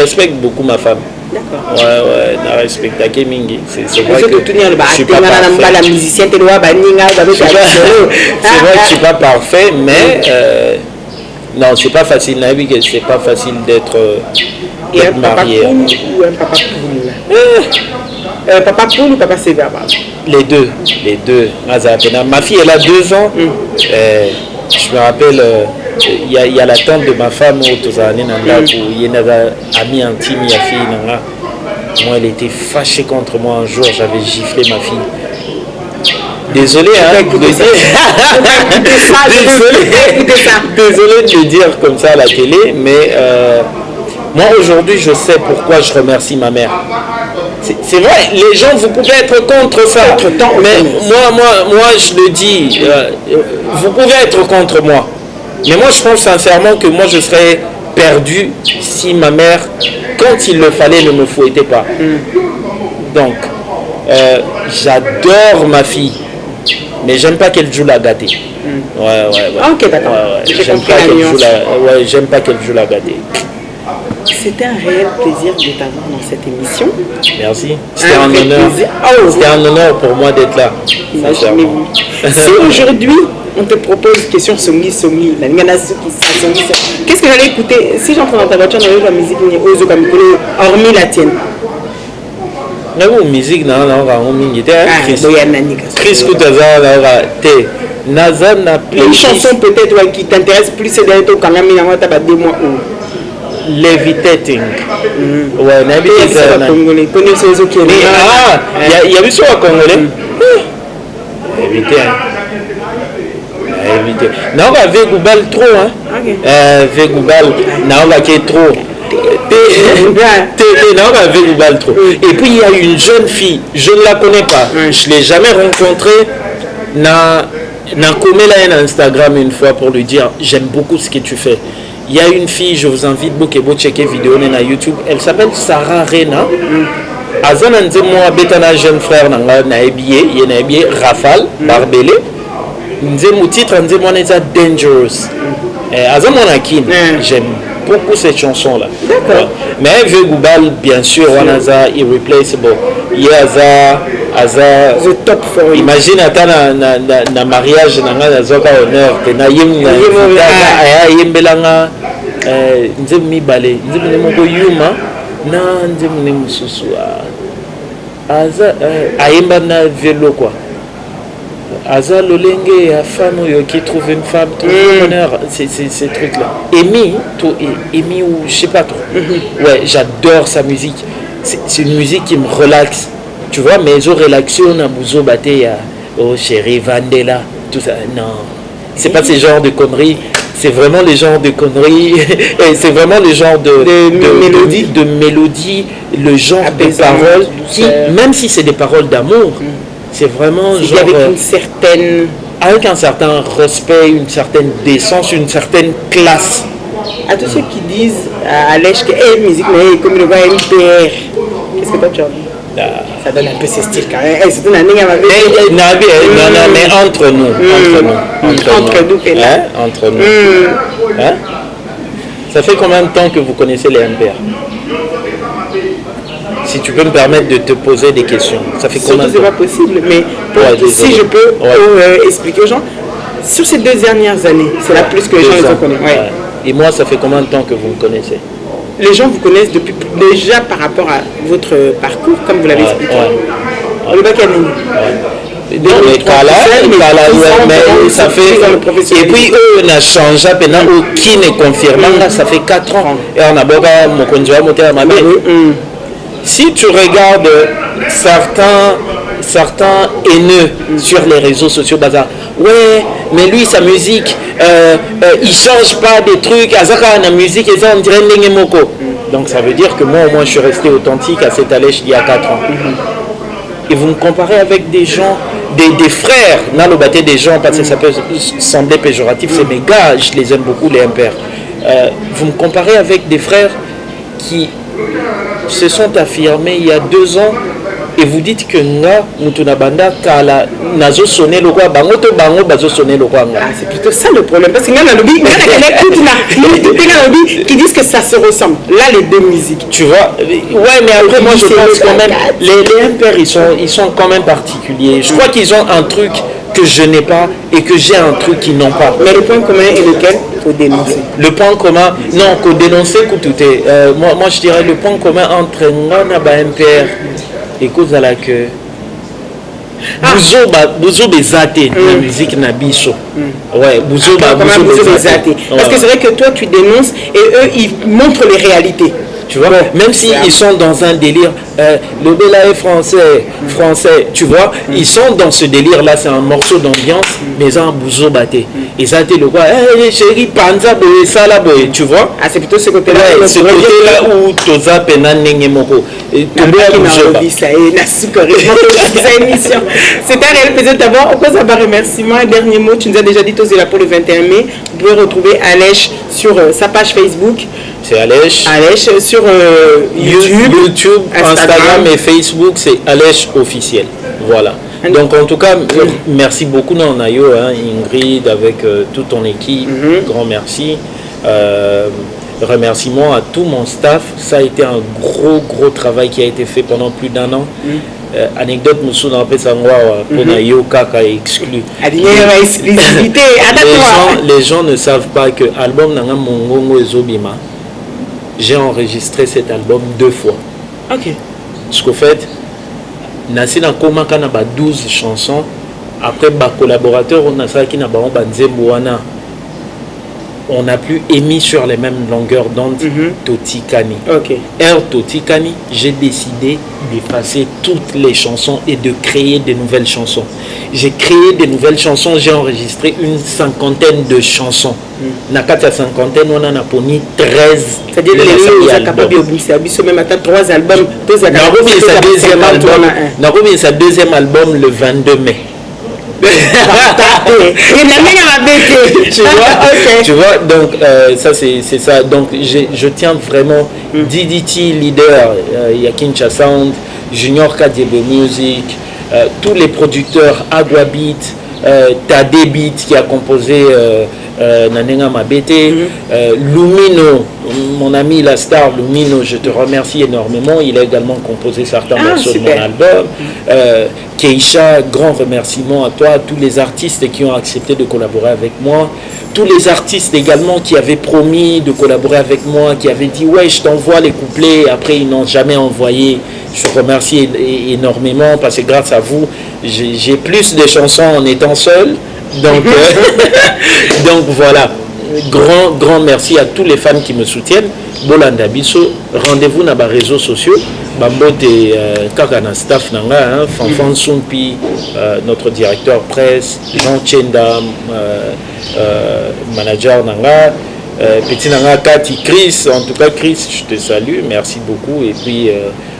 respecte beaucoup ma femme.
D'accord.
Ouais, je respecte Mingi. C'est vrai que
je suis pas parfait. C'est
vrai que je suis pas parfait, mais non, c'est pas facile. C'est pas facile d'être marié.
Ou un papa poule? Papa poule ou papa sévère?
Les deux. Ma fille, elle a 2 ans. Je me rappelle, il y a la tante de ma femme où il y a une amie intime, il y a fille. Moi, elle était fâchée contre moi un jour, j'avais giflé ma fille. Désolé, hein, désolé de le dire comme ça à la télé, mais moi aujourd'hui je sais pourquoi je remercie ma mère. C'est vrai, les gens, vous pouvez être contre ça, mais moi je le dis, vous pouvez être contre moi. Mais moi je pense sincèrement que moi je serais perdu si ma mère, quand il le fallait, ne me fouettait pas. Donc, j'adore ma fille, mais j'aime pas qu'elle joue la gâtée. Ouais.
Ok, d'accord.
J'aime pas qu'elle joue la gâtée.
C'était un réel plaisir de t'avoir dans cette émission.
Merci. C'était un honneur. C'était un honneur pour moi d'être là.
Imaginez-vous. Si aujourd'hui on te propose une question songi, qu'est-ce que j'allais écouter si j'entre dans ta voiture dans la musique hormis la tienne?
La musique, Chris Koutaza,
une chanson peut-être qui t'intéresse plus, c'est d'être au Kanami, des mois où
Levitating.
Ouais, Congolais.
Il y a vu ça au Congolais. Non, on va Vegoubal trop, hein. Vegoubal, non, on va qui est trop. avec Goubal trop. Et puis il y a une jeune fille, je ne la connais pas, je ne l'ai jamais rencontrée. Na commis là un Instagram une fois pour lui dire j'aime beaucoup ce que tu fais. Il y a une fille, je vous invite beaucoup à checker vidéo na YouTube, elle s'appelle Sarah Rena. Azana nze moi betana jeune frère nanga na ebie, il na ebie Rafale Barbelé. Nze mon titre nze moi neza Dangerous. Azana mon kin, j'aime beaucoup cette chanson là.
D'accord.
Mais avec Goubal bien sûr on a ça irreplaceable. Il y a Aza
the top for you.
Imagine ata na mariage nanga na zoka honneur te na yembelanga nze mibale nze moko yuma na nze mususu aza ayemba na vélo quoi. Aza lolenge ya femme qui trouve une femme trouve le bonheur, ces trucs là. Amy ou je sais pas trop. Ouais, j'adore sa musique. C'est une musique qui me relaxe. Tu vois, mais je relaxe on a bouzo baté ya oh chérie Vandela tout ça. Non. C'est pas ce genre de conneries, c'est vraiment les genres de conneries et c'est vraiment le genre de mélodie, le genre de paroles qui, même si c'est des paroles d'amour, c'est vraiment genre avec un certain respect, une certaine décence, une certaine classe.
À tous ceux qui disent à Alèche que musique mais comme le va MPR, qu'est-ce que toi tu as dit? Ça donne un peu ce style quand même. C'est une année
mais entre nous. Entre nous. Hein? Ça fait combien de temps que vous connaissez les MPR? Si tu peux me permettre de te poser des questions. Ça fait combien de temps?
C'est pas possible, mais si je peux expliquer aux gens, sur ces 2 dernières années, c'est la plus que les gens les ont connus. Ouais.
Et moi, ça fait combien de temps que vous me connaissez?
Les gens vous connaissent depuis déjà par rapport à votre parcours, comme vous l'avez expliqué. Le bac
mais ça fait et puis eux on a changé maintenant qui ne confirme ça fait 4 ans et on a boga mon conjoint monté à ma mère. Si tu regardes certains haineux sur les réseaux sociaux bazar, ouais mais lui sa musique il change pas des trucs azaka na musique et ça on dirait ndenge moko. Donc ça veut dire que moi au moins je suis resté authentique à cette Alèche il y a 4 ans. Et vous me comparez avec des gens, des frères, dans le bâté des gens, parce que ça peut sembler péjoratif, c'est mes gars, je les aime beaucoup, les impairs. Vous me comparez avec des frères qui se sont affirmés il y a 2 ans, et vous dites que nga mutuna banda kala nazo sonner le quoi bango to bango bazo sonner le quoi.
Ah, c'est plutôt ça le problème parce que nga na lobby qui disent que ça se ressemble. Là les 2 musiques.
Tu vois. Ouais, mais après moi je pense quand même les impairs ils sont quand même particuliers. Je crois qu'ils ont un truc que je n'ai pas et que j'ai un truc qu'ils n'ont pas.
Mais le point commun est lequel? Faut dénoncer.
Le point commun, non, faut dénoncer tout est. Moi je dirais le point commun entre nga ba impairs et cause à la que Bouzo bezate la musique na biso. Ouais, Bouzo bezate.
Parce que c'est vrai que toi tu dénonces et eux ils montrent les réalités.
Tu vois, même si ils sont dans un délire, le Bela est français, tu vois, ils sont dans ce délire-là, c'est un morceau d'ambiance, mais un bouzo batté. Et ça a été le quoi, chérie, panza, boé, ça là, boé, tu vois.
Ah, c'est plutôt ce côté-là.
Ouais, ce côté-là où Toza Pena Nengemoko.
C'était un réel plaisir d'abord. Au cas d'un remerciement, un dernier mot, tu nous as déjà dit Tozela pour le 21 mai. Vous pouvez retrouver Alèche sur sa page Facebook.
C'est Alèche.
Alèche sur
YouTube, Instagram et Facebook, c'est Alèche officiel. Voilà. Donc en tout cas, merci beaucoup Nayo, Ingrid, avec toute ton équipe. Grand merci. Remerciements à tout mon staff. Ça a été un gros travail qui a été fait pendant plus d'1 an. Anecdote Moussou dans Pesangwa pour Nayo Kaka exclu. Les gens ne savent pas que l'album Nanga Mongongo Ezobima, j'ai enregistré cet album 2 fois.
Ok.
Parce qu'au fait, Nassi na komaka na 12 chansons. Après, collaborateur, on a ça qui n'a pas Nzembo wana. on n'a plus émis sur les mêmes longueurs d'onde Totikani.
Ok.
Air Totikani, j'ai décidé d'effacer toutes les chansons et de créer de nouvelles chansons. J'ai créé de nouvelles chansons, j'ai enregistré une 50aine de chansons. Nakata cinquantaine, on en a poni 13.
C'est-à-dire que les gens capables de même à 3 albums.
Narobi sa deuxième album le 22 mai. Tu vois, donc ça c'est ça. Donc je tiens vraiment DDT leader, Yakincha Sound, Junior Kadiebo Music, tous les producteurs Aguabeat, Tadebit qui a composé Nanenga Mabete, Lumino, mon ami la star Lumino, je te remercie énormément. Il a également composé certains morceaux de mon album. Keisha, grand remerciement à toi, à tous les artistes qui ont accepté de collaborer avec moi, tous les artistes également qui avaient promis de collaborer avec moi, qui avaient dit ouais je t'envoie les couplets, après ils n'ont jamais envoyé. Je vous remercie énormément parce que grâce à vous j'ai plus de chansons en étant seul, donc donc voilà, grand merci à tous les fans qui me soutiennent. Bolanda Bisso, rendez-vous dans les réseaux sociaux. Bambote Kakana staff nanga, Fanfan Sumpi, notre directeur presse, Jean Chenda, manager nanga, petit nanga Kati, Chris, en tout cas Chris, je te salue, merci beaucoup. Et puis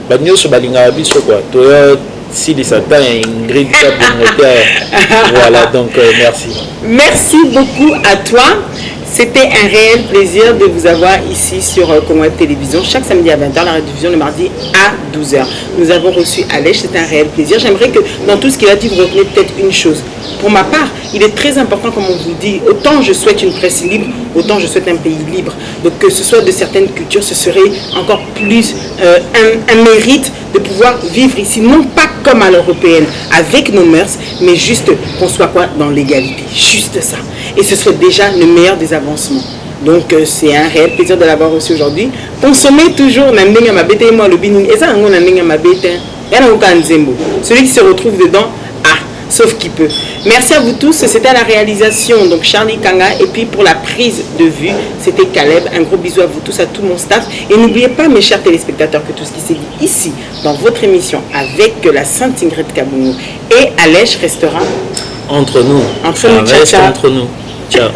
Bagno Sobalinga Bisso quoi, toi si les satans Ingrid voilà donc merci.
Merci beaucoup à toi. C'était un réel plaisir de vous avoir ici sur Congo Télévision, chaque samedi à 20h, la rediffusion le mardi à 12h. Nous avons reçu Alej, c'était un réel plaisir. J'aimerais que dans tout ce qu'il a dit, vous retenez peut-être une chose. Pour ma part, il est très important, comme on vous dit, autant je souhaite une presse libre, autant je souhaite un pays libre. Donc que ce soit de certaines cultures, ce serait encore plus un mérite de pouvoir vivre ici, non pas comme à l'européenne, avec nos mœurs, mais juste qu'on soit quoi dans l'égalité, juste ça. Et ce serait déjà le meilleur des avancements. Donc c'est un réel plaisir de l'avoir reçu aujourd'hui. Consommez toujours Nandenga Mabete et moi le binin. Et ça, Nandenga Mabete, celui qui se retrouve dedans, sauf qui peut. Merci à vous tous, c'était à la réalisation, donc Charlie Kanga, et puis pour la prise de vue, c'était Caleb. Un gros bisou à vous tous, à tout mon staff. Et n'oubliez pas, mes chers téléspectateurs, que tout ce qui s'est dit ici, dans votre émission, avec la Sainte Ingrid Kabungo et Alej restera
entre nous.
Entre nous, ciao, ciao.
Entre nous. Ciao.